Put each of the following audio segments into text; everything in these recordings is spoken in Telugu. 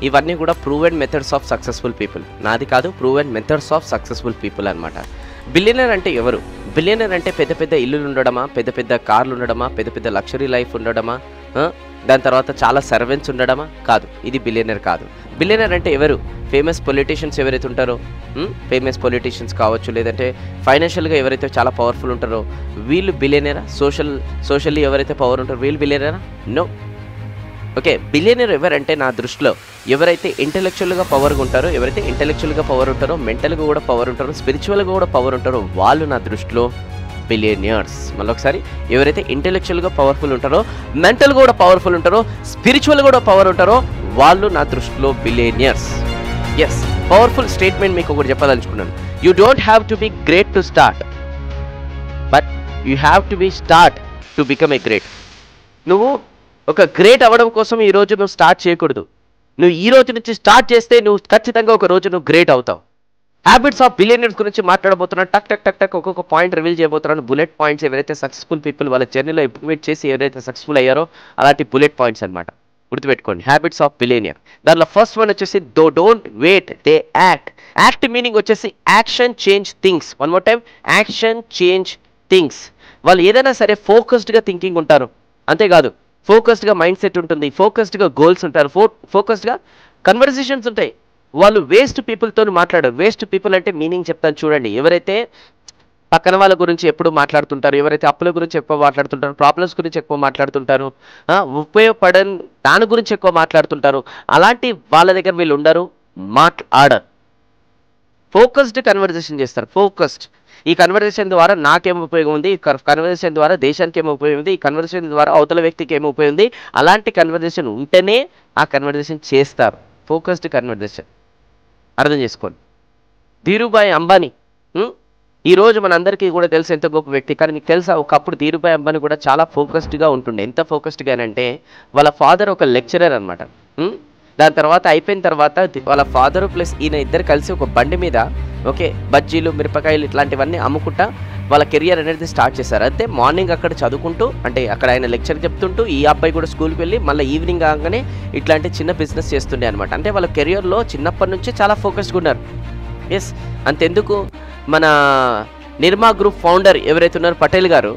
ఇవన్నీ కూడా proven methods of successful people. నాది కాదు, proven methods of successful people అనమాట. బిలియనర్ అంటే ఎవరు? బిలియనర్ అంటే పెద్ద పెద్ద ఇల్లులు ఉండడమా, పెద్ద పెద్ద కార్లు ఉండడమా, పెద్ద పెద్ద లగ్జరీ లైఫ్ ఉండడమా, దాని తర్వాత చాలా సర్వెంట్స్ ఉండడమా? కాదు, ఇది బిలియనర్ కాదు. బిలియనర్ అంటే ఎవరు? ఫేమస్ పొలిటీషియన్స్ ఎవరైతే ఉంటారో, ఫేమస్ పొలిటీషియన్స్ కావచ్చు, లేదంటే ఫైనాన్షియల్గా ఎవరైతే చాలా పవర్ఫుల్ ఉంటారో వీళ్ళు బిలియనరా? సోషల్లీ ఎవరైతే పవర్ ఉంటారో వీళ్ళు బిలియనరా? నో. ఓకే, బిలియనర్ ఎవరంటే నా దృష్టిలో ఎవరైతే ఇంటెలెక్చువల్గా పవర్గా ఉంటారో, ఎవరైతే ఇంటెలెక్చువల్గా పవర్ ఉంటారో, మెంటల్గా కూడా పవర్ ఉంటారో, స్పిరిచువల్గా కూడా పవర్ ఉంటారో వాళ్ళు నా దృష్టిలో బిలియనియర్స్. మళ్ళొకసారి, ఎవరైతే ఇంటెలెక్చువల్గా పవర్ఫుల్ ఉంటారో, మెంటల్గా కూడా పవర్ఫుల్ ఉంటారో, స్పిరిచువల్గా కూడా పవర్ ఉంటారో వాళ్ళు నా దృష్టిలో బిలియనియర్స్. ఎస్, పవర్ఫుల్ స్టేట్మెంట్ మీకు ఒకటి చెప్పదలుచుకున్నాను. You don't have to be great to start, but you have to be start to become a great. నువ్వు ఒక గ్రేట్ అవ్వడం కోసం ఈరోజు నువ్వు స్టార్ట్ చేయకూడదు. నువ్వు ఈ రోజు నుంచి స్టార్ట్ చేస్తే నువ్వు ఖచ్చితంగా ఒక రోజు నువ్వు గ్రేట్ అవుతావు. హ్యాబిట్స్ ఆఫ్ బిలియనర్స్ గురించి మాట్లాడబోతున్నాను. టక్ టక్ టక్ టక్ ఒక్కొక్క పాయింట్ రివీల్ చేయబోతున్నాను. బుల్లెట్ పాయింట్స్, ఎవరైతే సక్సెస్ఫుల్ పీపుల్ వాళ్ళ జర్నీలో ఇంప్లిమెంట్ చేసి ఎవరైతే సక్సెస్ఫుల్ అయ్యారో అలాంటి బుల్లెట్ పాయింట్స్ అనమాట. గుర్తుపెట్టుకోండి, హ్యాబిట్స్ ఆఫ్ బిలియనియర్. దాంట్లో ఫస్ట్ వన్ వచ్చేసి though don't wait, they act. Act meaning వచ్చేసి action change things. One more time, action change things. వాళ్ళు ఏదైనా సరే ఫోకస్డ్గా థింకింగ్ ఉంటారు, అంతేకాదు ఫోకస్డ్గా మైండ్ సెట్ ఉంటుంది, ఫోకస్డ్గా గోల్స్ ఉంటారు, ఫోకస్డ్గా కన్వర్సేషన్స్ ఉంటాయి. వాళ్ళు వేస్ట్ పీపుల్తో మాట్లాడరు. వేస్ట్ పీపుల్ అంటే మీనింగ్ చెప్తాను చూడండి. ఎవరైతే పక్కన వాళ్ళ గురించి ఎప్పుడు మాట్లాడుతుంటారు, ఎవరైతే అప్పుల గురించి ఎక్కువ మాట్లాడుతుంటారు, ప్రాబ్లమ్స్ గురించి ఎక్కువ మాట్లాడుతుంటారు, ఉపయోగపడని దాని గురించి ఎక్కువ మాట్లాడుతుంటారు, అలాంటి వాళ్ళ దగ్గర వీళ్ళు ఉండరు, మాట్లాడరు. ఫోకస్డ్ కన్వర్సేషన్ చేస్తారు. ఫోకస్డ్. ఈ కన్వర్సేషన్ ద్వారా నాకేం ఉపయోగం ఉంది, ఈ కన్వర్సేషన్ ద్వారా దేశానికి ఏమో ఉపయోగం ఉంది, ఈ కన్వర్సేషన్ ద్వారా అవతల వ్యక్తికి ఏమో ఉపయోగం ఉంది, అలాంటి కన్వర్సేషన్ ఉంటేనే ఆ కన్వర్సేషన్ చేస్తారు. Focused conversation. అర్థం చేసుకోండి. ధీరుభాయ్ అంబానీ ఈరోజు మనందరికీ కూడా తెలుసు ఎంత గొప్ప వ్యక్తి. కానీ మీకు తెలుసా, ఒకప్పుడు ధీరుభాయ్ అంబానీ కూడా చాలా ఫోకస్డ్గా ఉంటుండే. ఎంత ఫోకస్డ్గానంటే వాళ్ళ ఫాదర్ ఒక లెక్చరర్ అనమాట. దాని తర్వాత అయిపోయిన తర్వాత వాళ్ళ ఫాదరు ప్లస్ ఈయన ఇద్దరు కలిసి ఒక బండి మీద బజ్జీలు, మిరపకాయలు ఇట్లాంటివన్నీ అమ్ముకుంటా వాళ్ళ కెరియర్ అనేది స్టార్ట్ చేశారు. అయితే మార్నింగ్ అక్కడ చదువుకుంటూ, అంటే అక్కడ ఆయన లెక్చర్ చెప్తుంటూ, ఈ అబ్బాయి కూడా స్కూల్కి వెళ్ళి మళ్ళీ ఈవినింగ్ కాగానే ఇట్లాంటి చిన్న బిజినెస్ చేస్తుండే అనమాట. అంటే వాళ్ళ కెరియర్లో చిన్నప్పటి నుంచే చాలా ఫోకస్డ్గా ఉన్నారు. ఎస్, అంతెందుకు మన నిర్మా గ్రూప్ ఫౌండర్ ఎవరైతే ఉన్నారో పటేల్ గారు,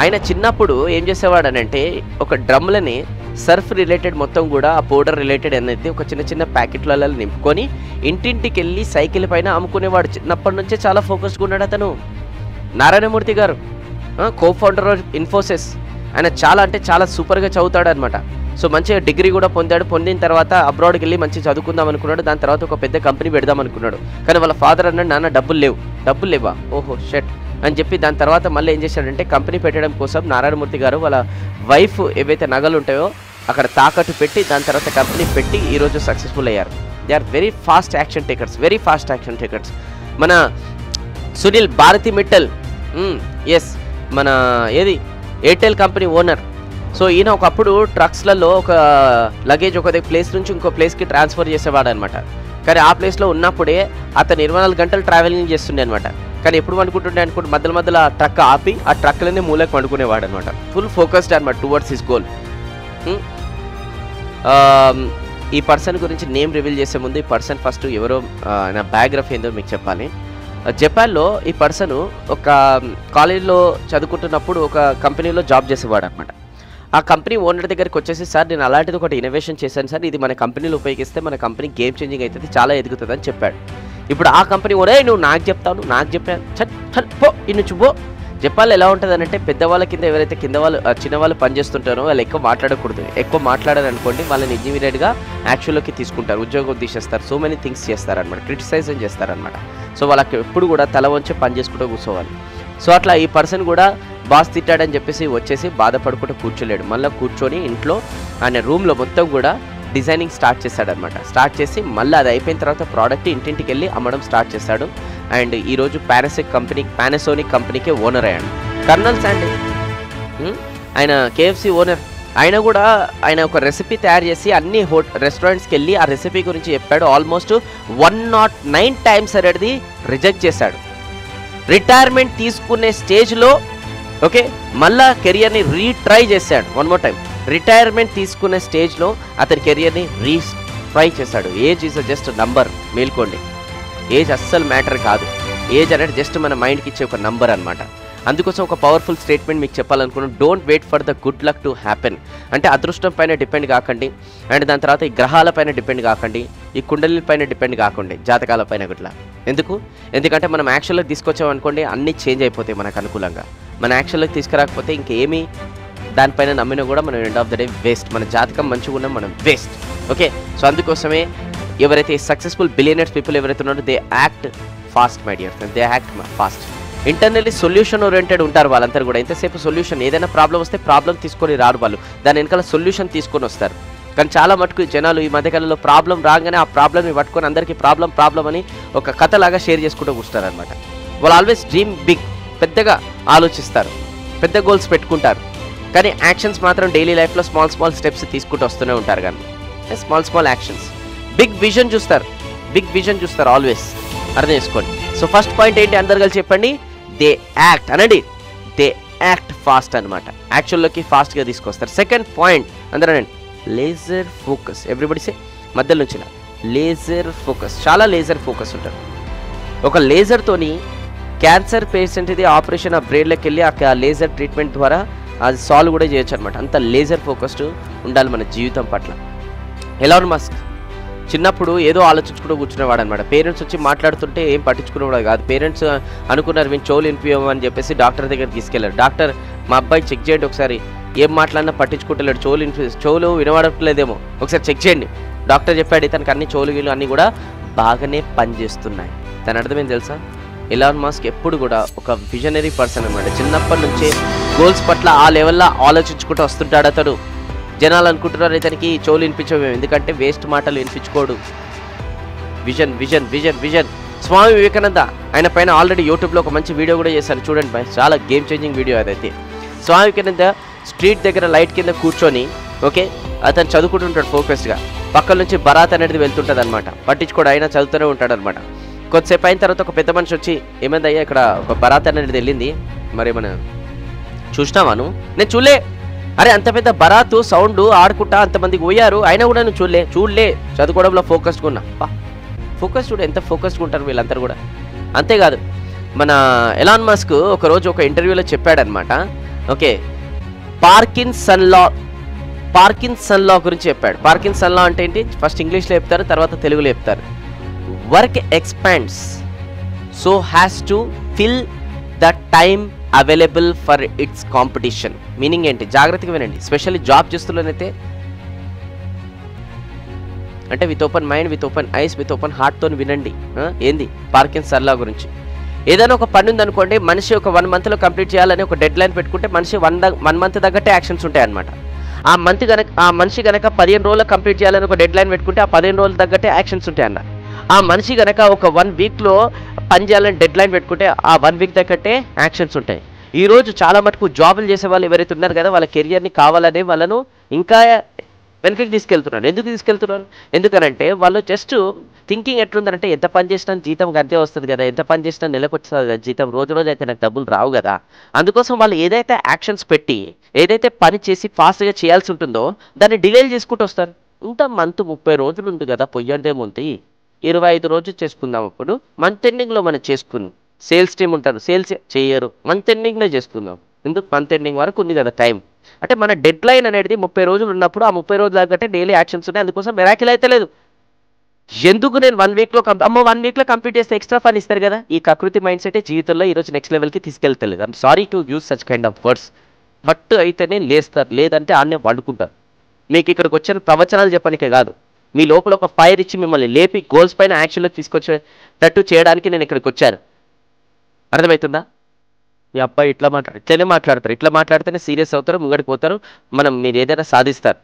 ఆయన చిన్నప్పుడు ఏం చేసేవాడనంటే ఒక డ్రమ్లని సర్ఫ్ రిలేటెడ్ మొత్తం కూడా ఆ పౌడర్ రిలేటెడ్ అనేది ఒక చిన్న చిన్న ప్యాకెట్లలో నింపుకొని ఇంటింటికి వెళ్ళి సైకిల్ పైన అమ్ముకునేవాడు. చిన్నప్పటి నుంచే చాలా ఫోకస్డ్గా ఉన్నాడు అతను. నారాయణమూర్తి గారు కో ఫౌండర్ ఆఫ్ ఇన్ఫోసిస్, ఆయన చాలా అంటే చాలా సూపర్గా చదువుతాడు అనమాట. సో మంచిగా డిగ్రీ కూడా పొందాడు. పొందిన తర్వాత అబ్రాడ్కి వెళ్ళి మంచి చదువుకుందాం అనుకున్నాడు. దాని తర్వాత ఒక పెద్ద కంపెనీ పెడదాం అనుకున్నాడు. కానీ వాళ్ళ ఫాదర్ అన్నాడు, నాన్న డబ్బులు లేవా, ఓహో షెట్ అని చెప్పి దాని తర్వాత మళ్ళీ ఏం చేశాడంటే కంపెనీ పెట్టడం కోసం నారాయణమూర్తి గారు వాళ్ళ వైఫ్ ఏవైతే నగలు ఉంటాయో అక్కడ తాకట్టు పెట్టి దాని తర్వాత కంపెనీ పెట్టి ఈరోజు సక్సెస్ఫుల్ అయ్యారు. They are very fast action takers. మన సునీల్ భారతి మిట్టల్, ఎస్, మన ఎయిర్టెల్ కంపెనీ ఓనర్. సో ఈయన ఒకప్పుడు ట్రక్స్లలో ఒక లగేజ్ ఒక ప్లేస్ నుంచి ఇంకో ప్లేస్కి ట్రాన్స్ఫర్ చేసేవాడు అనమాట. కానీ ఆ ప్లేస్లో ఉన్నప్పుడే అతను 24 గంటలు ట్రావెలింగ్ చేస్తుండే అనమాట. కానీ ఎప్పుడు వండుకుంటుండే మధ్యలో ఆ ట్రక్ ఆపి ఆ ట్రక్లనే మూలకు వండుకునేవాడు అనమాట. ఫుల్ ఫోకస్డ్ అనమాట టువర్డ్స్ హిస్ గోల్. ఈ పర్సన్ గురించి నేమ్ రివీల్ చేసే ముందు ఈ పర్సన్ ఫస్ట్ ఎవరో నా బయోగ్రఫీ ఏందో మీకు చెప్పాలి. జపాన్లో ఈ పర్సన్ ఒక కాలేజీలో చదువుకుంటున్నప్పుడు ఒక కంపెనీలో జాబ్ చేసేవాడు అనమాట. ఆ కంపెనీ ఓనర్ దగ్గరికి వచ్చేసి, సార్ నేను అలాంటిది ఒకటి ఇన్నోవేషన్ చేశాను సార్, ఇది మన కంపెనీలో ఉపయోగిస్తే మన కంపెనీ గేమ్ చేంజింగ్ అవుతుంది, చాలా ఎదుగుతుంది అని చెప్పాడు. ఇప్పుడు ఆ కంపెనీ ఓనర్, నువ్వు నాకు చెప్పాను పో ఇన్నుంచి పో. జపాన్లో ఎలా ఉంటుంది అంటే పెద్దవాళ్ళ కింద ఎవరైతే చిన్నవాళ్ళు పనిచేస్తుంటారో వాళ్ళు ఎక్కువ మాట్లాడకూడదు. ఎక్కువ మాట్లాడారు అనుకోండి వాళ్ళని ఇమీడియట్గా యాక్చువల్లోకి తీసుకుంటారు, ఉద్యోగం తీసేస్తారు, సో మెనీ థింగ్స్ చేస్తారనమాట, క్రిటిసైజ్ చేస్తారనమాట. సో వాళ్ళకి ఎప్పుడు కూడా తల వంచి పని చేసుకుంటూ కూర్చోవాలి. సో అట్లా ఈ పర్సన్ కూడా బాస్ తిట్టాడని చెప్పేసి వచ్చేసి బాధపడుకుంటూ కూర్చోలేడు. మళ్ళీ కూర్చొని ఇంట్లో ఆయన రూమ్లో మొత్తం కూడా డిజైనింగ్ స్టార్ట్ చేశాడనమాట. స్టార్ట్ చేసి మళ్ళీ అది అయిపోయిన తర్వాత ప్రోడక్ట్ ఇంటింటికి వెళ్ళి అమ్మడం స్టార్ట్ చేశాడు. అండ్ ఈరోజు పానాసోనిక్ కంపెనీకే ఓనర్ అయ్యాడు. కర్నల్ శాండీ ఆయన కేఎఫ్సి ఓనర్. ఆయన ఒక రెసిపీ తయారు చేసి అన్ని రెస్టారెంట్స్కి వెళ్ళి ఆ రెసిపీ గురించి చెప్పాడు. ఆల్మోస్ట్ 109 టైమ్స్ అనేది రిజెక్ట్ చేశాడు. రిటైర్మెంట్ తీసుకునే స్టేజ్లో మళ్ళా కెరియర్ని రీట్రై చేశాడు. వన్ మోర్ టైం రిటైర్మెంట్ తీసుకునే స్టేజ్లో అతని కెరియర్ని ట్రై చేశాడు. ఏజ్ ఈజ్ జస్ట్ నంబర్, మేల్కోండి. ఏజ్ అస్సలు మ్యాటర్ కాదు. ఏజ్ అనేది జస్ట్ మన మైండ్కి ఇచ్చే ఒక నంబర్ అనమాట. అందుకోసం ఒక పవర్ఫుల్ స్టేట్మెంట్ మీకు చెప్పాలనుకున్నాను. Don't wait for the good luck to happen. అంటే అదృష్టం పైన డిపెండ్ కాకండి, అండ్ దాని తర్వాత ఈ గ్రహాల పైన డిపెండ్ కాకండి, ఈ కుండలి పైన డిపెండ్ కాకండి, జాతకాల పైన గుట్లా. ఎందుకంటే మనం యాక్షన్లోకి తీసుకొచ్చామనుకోండి అన్నీ చేంజ్ అయిపోతాయి మనకు అనుకూలంగా. మన యాక్షన్లోకి తీసుకురాకపోతే ఇంకేమీ దానిపైన నమ్మినా కూడా మనం end of the day waste. మన జాతకం మంచిగా ఉన్నా మనం వేస్ట్. ఓకే, సో అందుకోసమే ఎవరైతే సక్సెస్ఫుల్ బిలియనర్స్ పీపుల్ ఎవరైతే ఉన్నారో they act fast my dear friends, they act fast. Internally solution oriented ఉంటారు వాళ్ళందరూ కూడా. ఎంతసేపు సొల్యూషన్, ఏదైనా ప్రాబ్లం వస్తే ప్రాబ్లం తీసుకొని రారు వాళ్ళు, దాని వెనకాల సొల్యూషన్ తీసుకొని వస్తారు. కానీ చాలా మటుకు జనాలు ఈ మధ్యకాలంలో ప్రాబ్లం రాగానే ఆ ప్రాబ్లమ్ని పట్టుకొని అందరికీ ప్రాబ్లం అని ఒక కథలాగా షేర్ చేసుకుంటూ కూర్చుంటారనమాట. వాళ్ళు ఆల్వేస్ డ్రీమ్ బిగ్, పెద్దగా ఆలోచిస్తారు, పెద్ద గోల్స్ పెట్టుకుంటారు, కానీ యాక్షన్స్ మాత్రం డైలీ లైఫ్లో స్మాల్ స్టెప్స్ తీసుకుంటూ వస్తూనే ఉంటారు. కానీ స్మాల్ యాక్షన్స్, బిగ్ విజన్ చూస్తారు ఆల్వేస్. అర్థం చేసుకోండి. సో ఫస్ట్ పాయింట్ ఏంటి అందరు కలిసి చెప్పండి, దే యాక్ట్ అనండి, దే యాక్ట్ ఫాస్ట్ అనమాట. యాక్షన్లోకి ఫాస్ట్గా తీసుకొస్తారు. సెకండ్ పాయింట్ అందరూ అనండి, లేజర్ ఫోకస్. ఎవ్రీబడి సే మధ్యలో నుంచి లేజర్ ఫోకస్. చాలా లేజర్ ఫోకస్ ఉంటారు. ఒక లేజర్తోని క్యాన్సర్ పేషెంట్ ఇది ఆపరేషన్ ఆ బ్రెయిన్లోకి వెళ్ళి ఆ లేజర్ ట్రీట్మెంట్ ద్వారా అది సాల్వ్ కూడా చేయొచ్చు అనమాట. అంత లేజర్ ఫోకస్డ్ ఉండాలి మన జీవితం పట్ల. ఎలాన్ మస్క్ చిన్నప్పుడు ఏదో ఆలోచించుకుంటూ కూర్చునేవాడు అనమాట. పేరెంట్స్ వచ్చి మాట్లాడుతుంటే ఏం పట్టించుకునేవాడు కాదు. పేరెంట్స్ అనుకున్నారు మేము చెవులు వినిపించమని చెప్పేసి డాక్టర్ దగ్గర తీసుకెళ్ళారు. డాక్టర్ మా అబ్బాయి చెక్ చేయండి ఒకసారి, ఏం మాట్లాడినా పట్టించుకుంటలేడు, చెవులు వినబడట్లేదేమో ఒకసారి చెక్ చేయండి. డాక్టర్ చెప్పాడు ఇతనికి అన్ని చెవులు అన్నీ కూడా బాగానే పనిచేస్తున్నాయి. దాని అర్థం ఏం తెలుసా, ఎలాన్ మస్క్ ఎప్పుడు కూడా ఒక విజనరీ పర్సన్ అనమాట. చిన్నప్పటి నుంచే గోల్స్ పట్ల ఆ లెవెల్లో ఆలోచించుకుంటూ వస్తుంటాడు అతడు. జనాలు అనుకుంటున్నారు ఇతనికి చెవులు వినిపించవేమో, ఎందుకంటే వేస్ట్ మాటలు వినిపించుకోడు. Vision vision vision vision. Swami Vivekananda ఆయన పైన ఆల్రెడీ యూట్యూబ్లో ఒక మంచి వీడియో కూడా చేశాను చూడండి బాయ్, చాలా గేమ్ చేంజింగ్ వీడియో అదైతే. స్వామి వివేకానంద స్ట్రీట్ దగ్గర లైట్ కింద కూర్చొని ఓకే అతను చదువుకుంటుంటాడు ఫోకస్డ్గా. పక్కన నుంచి బరాత్ అనేది వెళ్తుంటుంది అనమాట, పట్టించుకోడు, అయినా చదువుతూనే ఉంటాడు అనమాట. కొద్దిసేపు అయిన తర్వాత ఒక పెద్ద మనిషి వచ్చి ఏమైందయ్యా ఇక్కడ ఒక బరాత్ అనేది వెళ్ళింది, మరి ఏమన్నా చూసినావాను? నేను చూడలే. అరే అంత పెద్ద బరాతు సౌండ్ ఆడుకుంటా అంతమందికి పోయారు, అయినా కూడా నువ్వు చూడలే చదువుకోవడంలో ఫోకస్డ్గా ఉన్నా. ఫోకస్ చూడు ఎంత ఫోకస్డ్గా ఉంటారు వీళ్ళందరూ కూడా. అంతేకాదు మన ఎలాన్ మస్క్ ఒకరోజు ఒక ఇంటర్వ్యూలో చెప్పాడనమాట. ఓకే పార్కిన్సన్ లా గురించి చెప్పాడు. పార్కిన్సన్ లా అంటే ఏంటి, ఫస్ట్ ఇంగ్లీష్లో చెప్తారు, తర్వాత తెలుగులో చెప్తారు. Work expands so has to fill the time available for its competition. Meaning ఏంటి జాగ్రత్తగా వినండి, స్పెషల్లీ జాబ్ చేస్తున్నైతే. అంటే with open mind, with open eyes, with open హార్ట్తో వినండి. ఏంది పార్కిన్సన్ లా గురించి. ఏదైనా ఒక పని ఉందనుకోండి, మనిషి ఒక 1 monthలో కంప్లీట్ చేయాలని ఒక డెడ్ లైన్ పెట్టుకుంటే మనిషి 1 month తగ్గట్టే యాక్షన్స్ ఉంటాయి అనమాట. ఆ మనిషి గనక 15 రోజుల్లో కంప్లీట్ చేయాలని ఒక డెడ్ లైన్ పెట్టుకుంటే ఆ 15 రోజుల తగ్గట్టే యాక్షన్స్ ఉంటాయి అన్న. ఆ మనిషి గనక ఒక 1 weekలో పని చేయాలని డెడ్ లైన్ పెట్టుకుంటే ఆ 1 week తగ్గట్టే యాక్షన్స్ ఉంటాయి. ఈరోజు చాలా మటుకు జాబులు చేసే వాళ్ళు ఎవరైతే ఉన్నారు కదా, వాళ్ళ కెరియర్ని కావాలనే వాళ్ళను ఇంకా వెనకకి తీసుకెళ్తున్నారు. ఎందుకు తీసుకెళ్తున్నారు? ఎందుకనంటే వాళ్ళు జస్ట్ థింకింగ్ ఎట్లుందంటే ఎంత పని చేసినా జీతం అంతే వస్తుంది కదా, ఎంత పని చేసినా నెలకు వస్తుంది కదా జీతం, రోజు అయితే నాకు డబ్బులు రావు కదా. అందుకోసం వాళ్ళు ఏదైతే యాక్షన్స్ పెట్టి ఏదైతే పని చేసి ఫాస్ట్గా చేయాల్సి ఉంటుందో దాన్ని డిలే చేసుకుంటూ వస్తారు. ఇంకా మంత్ 30 రోజులు ఉంది కదా, పొయ్యంటేముంది 25 రోజులు చేసుకుందాం. అప్పుడు మంత్ ఎండింగ్లో మనం చేసుకుందాం. సేల్స్ టీమ్ ఉంటారు, సేల్స్ చేయరు, మంత్ ఎండింగ్లో చేసుకుందాం. ఎందుకు మంత్ ఎండింగ్ వరకు ఉంది కదా టైం. అంటే మన డెడ్ లైన్ అనేది 30 రోజులు ఉన్నప్పుడు ఆ 30 రోజుల దగ్గర డైలీ యాక్షన్స్ ఉన్నాయి. అందుకోసం మిరాకిల్ అయితే లేదు. ఎందుకు నేను 1 weekలో 1 weekలో కంప్లీట్ చేస్తే ఎక్స్ట్రా ఫన్ ఇస్తారు కదా. ఈ కకృతి మైండ్ సెట్ జీవితంలో ఈరోజు నెక్స్ట్ లెవెల్కి తీసుకెళ్తలేదు. I'm sorry to use such kind of words. But అయితేనే లేస్తారు, లేదంటే ఆడనే వండుకుంటారు. మీకు ఇక్కడికి వచ్చిన ప్రవచనాలు చెప్పడానికే కాదు, మీ లోపల ఒక ఫైర్ ఇచ్చి మిమ్మల్ని లేపి గోల్స్ పైన యాక్షన్లో తీసుకొచ్చేటట్టు చేయడానికి నేను ఇక్కడికి వచ్చాను. అర్థమవుతుందా? మీ అబ్బాయి ఇట్లనే మాట్లాడతారు, ఇట్లా మాట్లాడితేనే సీరియస్ అవుతారు, ముంగడికి పోతారు, మీరు ఏదైనా సాధిస్తారు.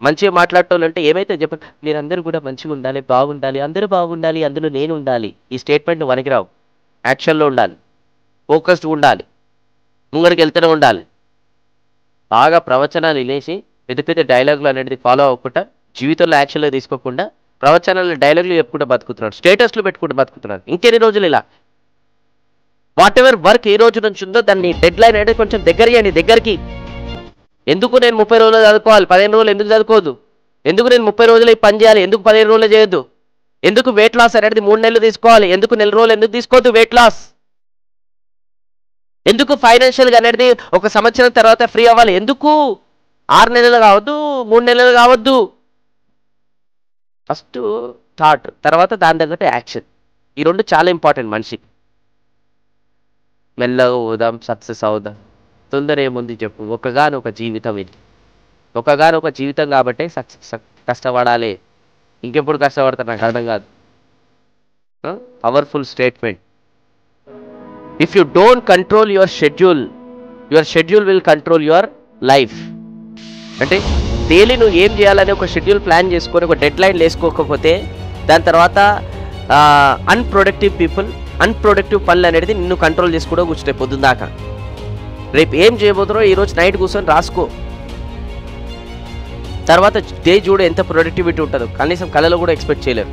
మంచిగా మాట్లాడటోళ్ళంటే ఏమైతే చెప్పండి, మీరందరూ కూడా మంచిగా ఉండాలి, బాగుండాలి, అందరూ బాగుండాలి, అందులో నేను ఉండాలి. ఈ స్టేట్మెంట్ వనికిరావు. యాక్షన్లో ఉండాలి, ఫోకస్డ్ ఉండాలి, ముంగడికి వెళ్తూనే ఉండాలి. బాగా ప్రవచనాలు వినేసి పెద్ద పెద్ద డైలాగులు అనేది ఫాలో అవ్వకుండా, జీవితంలో యాక్షన్లో తీసుకోకుండా ప్రవచనాలు డైలాగులు చెప్పుకుంటూ బతుకుతున్నాడు, స్టేటస్లు పెట్టుకుంటూ బతుకుతున్నాడు. ఇంకెన్ని రోజులు ఇలా? వాట్ ఎవర్ వర్క్ ఈ రోజు నుంచి ఉందో దాన్ని డెడ్ లైన్ అనేది కొంచెం దగ్గరికి. ఎందుకు నేను 30 రోజులు చదువుకోవాలి, 15 రోజులు ఎందుకు చదువుకోదు? ఎందుకు నేను 30 రోజులు ఈ పని చేయాలి, ఎందుకు 15 రోజులు చేయొద్దు, ఎందుకు వెయిట్ లాస్ అనేది 3 నెలలు తీసుకోవాలి, ఎందుకు నెల రోజులు ఎందుకు తీసుకోవద్దు వెయిట్ లాస్, ఎందుకు ఫైనాన్షియల్గా అనేది 1 సంవత్సరం తర్వాత ఫ్రీ అవ్వాలి, ఎందుకు 6 నెలలు కావద్దు 3 నెలలు కావద్దు. ఫస్ట్ థాట్, తర్వాత దాని తగ్గట్టు యాక్షన్. ఈ 2 చాలా ఇంపార్టెంట్ మనిషికి. మెల్లగా పోదాం, సక్సెస్ అవుదాం, తొందర ఏముంది చెప్పు, ఒకగానొక జీవితం ఇది, ఒకగానొక జీవితం కాబట్టి కష్టపడాలి. ఇంకెప్పుడు కష్టపడతారు నాకు అర్థం కాదు. Powerful statement. If you don't control your schedule will control your life. అంటే డైలీ నువ్వు ఏం చేయాలని ఒక షెడ్యూల్ ప్లాన్ చేసుకొని ఒక డెడ్ లైన్ వేసుకోకపోతే దాని తర్వాత అన్ప్రొడక్టివ్ పనులు అనేది నిన్ను కంట్రోల్ చేసుకోవడం కూర్చుంటాయి పొద్దున్న దాకా. రేపు ఏం చేయబోతున్నారో ఈరోజు నైట్ కూర్చొని రాసుకో. తర్వాత డే చూడు ఎంత ప్రొడక్టివిటీ ఉంటుందో, కనీసం కళలో కూడా ఎక్స్పెక్ట్ చేయలేరు.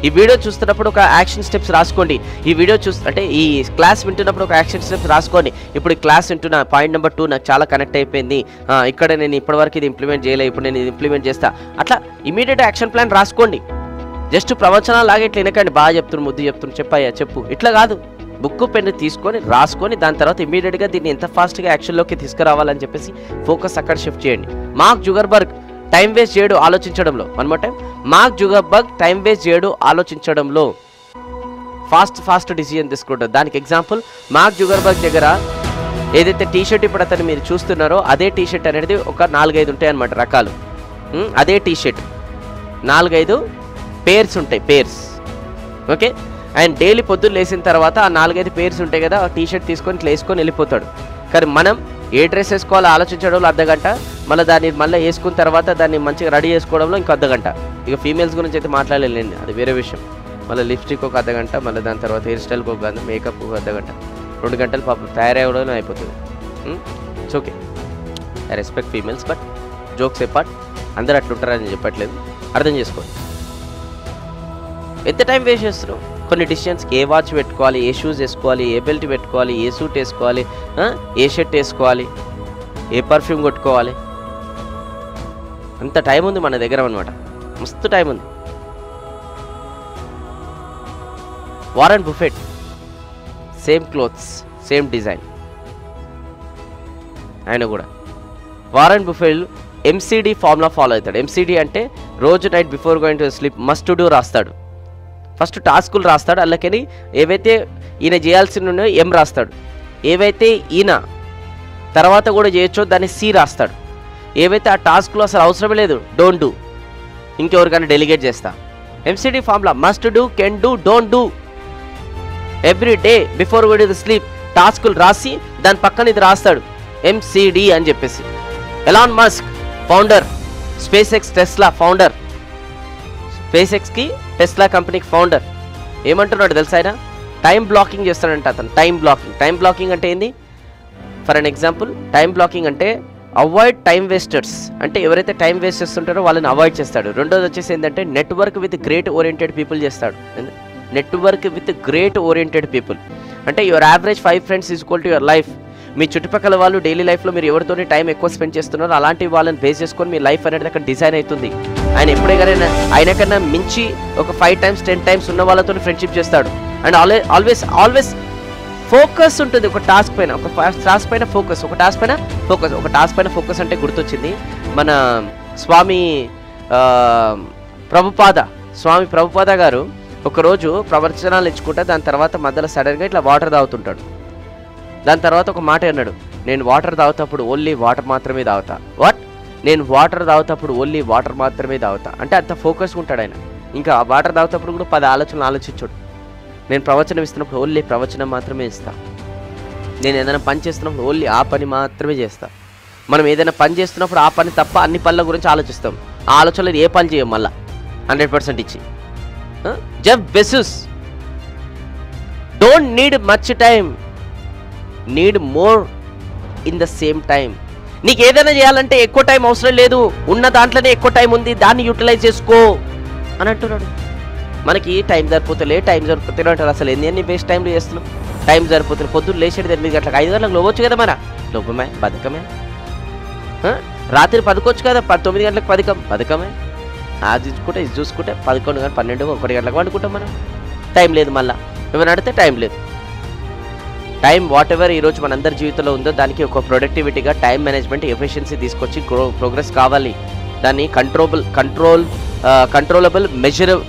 ఈ వీడియో చూస్తున్నప్పుడు ఒక యాక్షన్ స్టెప్స్ రాసుకోండి. ఈ వీడియో అంటే ఈ క్లాస్ వింటున్నప్పుడు ఒక యాక్షన్ స్టెప్స్ రాసుకోండి. ఇప్పుడు ఈ క్లాస్ వింటున్నా, పాయింట్ నెంబర్ 2 నాకు చాలా కనెక్ట్ అయిపోయింది, ఇక్కడ నేను ఇప్పటివరకు ఇది ఇంప్లిమెంట్ చేయలేదు, ఇప్పుడు నేను ఇది ఇంప్లిమెంట్ చేస్తా. అట్లా ఇమీడియట్ యాక్షన్ ప్లాన్ రాసుకోండి. జస్ట్ ప్రవచనాలు లాగా ఇట్లా వినకండి, బాగా చెప్తున్నారు, ముద్దు చెప్తున్నారు, చెప్పయ్యా చెప్పు, ఇట్లా కాదు. బుక్ పెన్ను తీసుకొని రాసుకొని దాని తర్వాత ఇమీడియట్గా దీన్ని ఎంత ఫాస్ట్గా యాక్షన్లోకి తీసుకురావాలని చెప్పేసి ఫోకస్ అక్కడ షిఫ్ట్ చేయండి. మార్క్ జుకర్బర్గ్ టైం వేస్ట్ చేయడు ఆలోచించడంలో. One more time, Mark Zuckerberg time waste చేయడు ఆలోచించడంలో, ఫాస్ట్ డిసిజన్ తీసుకుంటారు. దానికి ఎగ్జాంపుల్ మార్క్ జుకర్బర్గ్ దగ్గర ఏదైతే టీషర్ట్ ఇప్పుడు అతను మీరు చూస్తున్నారో అదే టీషర్ట్ అనేది ఒక 4-5 ఉంటాయి అన్నమాట రకాలు. అదే టీషర్ట్ 4-5 పేర్స్ ఉంటాయి, పేర్స్. ఓకే, ఆయన డైలీ పొద్దున్న లేచిన తర్వాత ఆ 4-5 పేర్స్ ఉంటాయి కదా, ఆ టీషర్ట్ తీసుకొని ఇట్లా వేసుకొని వెళ్ళిపోతాడు. కానీ మనం ఏ డ్రెస్ వేసుకోవాలో ఆలోచించడంలో అర్ధగంట, మళ్ళీ దాన్ని మళ్ళీ వేసుకున్న తర్వాత దాన్ని మంచిగా రెడీ చేసుకోవడంలో ఇంకో అర్ధగంట. ఇక ఫీమేల్స్ గురించి అయితే మాట్లాడలేండి, అది వేరే విషయం. మళ్ళీ లిప్స్టిక్ ఒక అర్ధగంట, మళ్ళీ దాని తర్వాత హెయిర్ స్టైల్కి ఒక గంట, మేకప్ ఒక అర్ధగంట, 2 గంటలు పాపం తయారవడం అయిపోతుంది. It's okay, I respect females, but jokes apart, అందరూ అట్లుంటారని చెప్పట్లేదు, అర్థం చేసుకోండి. ఎంత టైం వేస్ట్ చేస్తున్నావు కొన్ని డిసిషన్స్కి. ఏ వాచ్ పెట్టుకోవాలి, ఏ షూస్ వేసుకోవాలి, ఏ బెల్ట్ పెట్టుకోవాలి, ఏ సూట్ వేసుకోవాలి, ఏ షర్ట్ వేసుకోవాలి, ఏ పర్ఫ్యూమ్ కొట్టుకోవాలి, అంత టైం ఉంది మన దగ్గర అనమాట, మస్తు టైం ఉంది. Warren Buffett same clothes same design, ఆయన కూడా. Warren Buffett MCD formula follow అవుతాడు. MCD అంటే రోజు night before going to sleep must do రాస్తాడు. ఫస్ట్ టాస్కులు రాస్తాడు, అందుకని ఏవైతే ఈయన చేయాల్సి ఉన్నాయో M రాస్తాడు, ఏవైతే ఈయన తర్వాత కూడా చేయొచ్చో దాన్ని C రాస్తాడు, ఏవైతే ఆ టాస్క్లో అసలు అవసరమే లేదు డోంట్ డూ, ఇంకెవరికైనా డెలిగేట్ చేస్తా. MCD formula must do, can do, don't do. Every day before going to sleep టాస్కులు రాసి దాని పక్కన ఇది రాస్తాడు MCD అని చెప్పేసి. Elon Musk founder, SpaceX Tesla founder, space ఎక్స్కి టెస్లా కంపెనీకి ఫౌండర్, ఏమంటున్నాడు తెలుసా ఆయన? టైం బ్లాకింగ్ చేస్తాడంట అతను. టైం బ్లాకింగ్ అంటే ఏంది? For an example, time blocking అంటే అవాయిడ్ టైం వేస్టర్స్, అంటే ఎవరైతే టైం వేస్ట్ చేస్తుంటారో వాళ్ళని అవాయిడ్ చేస్తాడు. రెండోది వచ్చేసి ఏంటంటే network with great oriented people చేస్తాడు. Network with great oriented people అంటే your average 5 friends is equal to your life. మీ చుట్టుపక్కల వాళ్ళు డైలీ లైఫ్లో మీరు ఎవరితోని టైం ఎక్కువ స్పెండ్ చేస్తున్నారో అలాంటి వాళ్ళని బేస్ చేసుకొని మీ లైఫ్ అనేది అక్కడ డిజైన్ అవుతుంది. ఆయన ఎప్పుడే కానీ ఆయన కన్నా మించి ఒక 5 times 10 times ఉన్న వాళ్ళతో ఫ్రెండ్షిప్ చేస్తాడు. అండ్ ఆల్వేస్ ఫోకస్ ఉంటుంది ఒక టాస్క్ పైన, ఒక టాస్క్ పైన ఫోకస్ అంటే గుర్తొచ్చింది మన స్వామి ప్రభుపాద గారు ఒకరోజు ప్రవచనాలు ఇచ్చుకుంటా దాని తర్వాత మధ్యలో సడన్గా ఇట్లా వాటర్ తాగుతుంటాడు. దాని తర్వాత ఒక మాట అన్నాడు, నేను వాటర్ తాగుతప్పుడు ఓన్లీ వాటర్ మాత్రమే తాగుతా. నేను వాటర్ తాగుతప్పుడు ఓన్లీ వాటర్ మాత్రమే తాగుతా అంటే అంత ఫోకస్గా ఉంటాడు ఆయన. ఇంకా వాటర్ తాగుతప్పుడు కూడా 10 ఆలోచనలు ఆలోచించాడు. నేను ప్రవచనం ఇస్తున్నప్పుడు ఓన్లీ ప్రవచనం మాత్రమే ఇస్తా. నేను ఏదైనా పని చేస్తున్నప్పుడు ఓన్లీ ఆ పని మాత్రమే చేస్తా. మనం ఏదైనా పని చేస్తున్నప్పుడు ఆ పని తప్ప అన్ని పనుల గురించి ఆలోచిస్తాం. ఆ ఆలోచనలు ఏ పని చేయం మళ్ళా 100% ఇచ్చి. Jeff Bezos don't need much time, need more in the same time. నీకు ఏదైనా చేయాలంటే ఎక్కువ టైం అవసరం లేదు, ఉన్న దాంట్లోనే ఎక్కువ టైం ఉంది, దాన్ని యూటిలైజ్ చేసుకో అని అంటున్నాడు. మనకి టైం సరిపోతలే అంటారు. అసలు ఎన్ని వేస్ట్ టైంలో చేస్తున్నాం. టైం సరిపోతుంది, పొద్దున్న లేచేది 8 గంటలకు, 5 గంటలకు లోవచ్చు కదా, మన లోపమే బతకమే. రాత్రి పడుకోవచ్చు కదా, 9 గంటలకు బతకమే. అది చూసుకుంటే ఇది చూసుకుంటే 11 గంటలు 12 1 గంటలకు వండుకుంటాం మనం. టైం లేదు, మళ్ళీ ఎవరు అడిగితే టైం లేదు. టైం వాట్ ఎవర్ ఈరోజు మనందరి జీవితంలో ఉందో దానికి ఒక ప్రొడక్టివిటీగా టైం మేనేజ్మెంట్ ఎఫిషియన్సీ తీసుకొచ్చి ప్రోగ్రెస్ కావాలి. దాన్ని కంట్రోలబుల్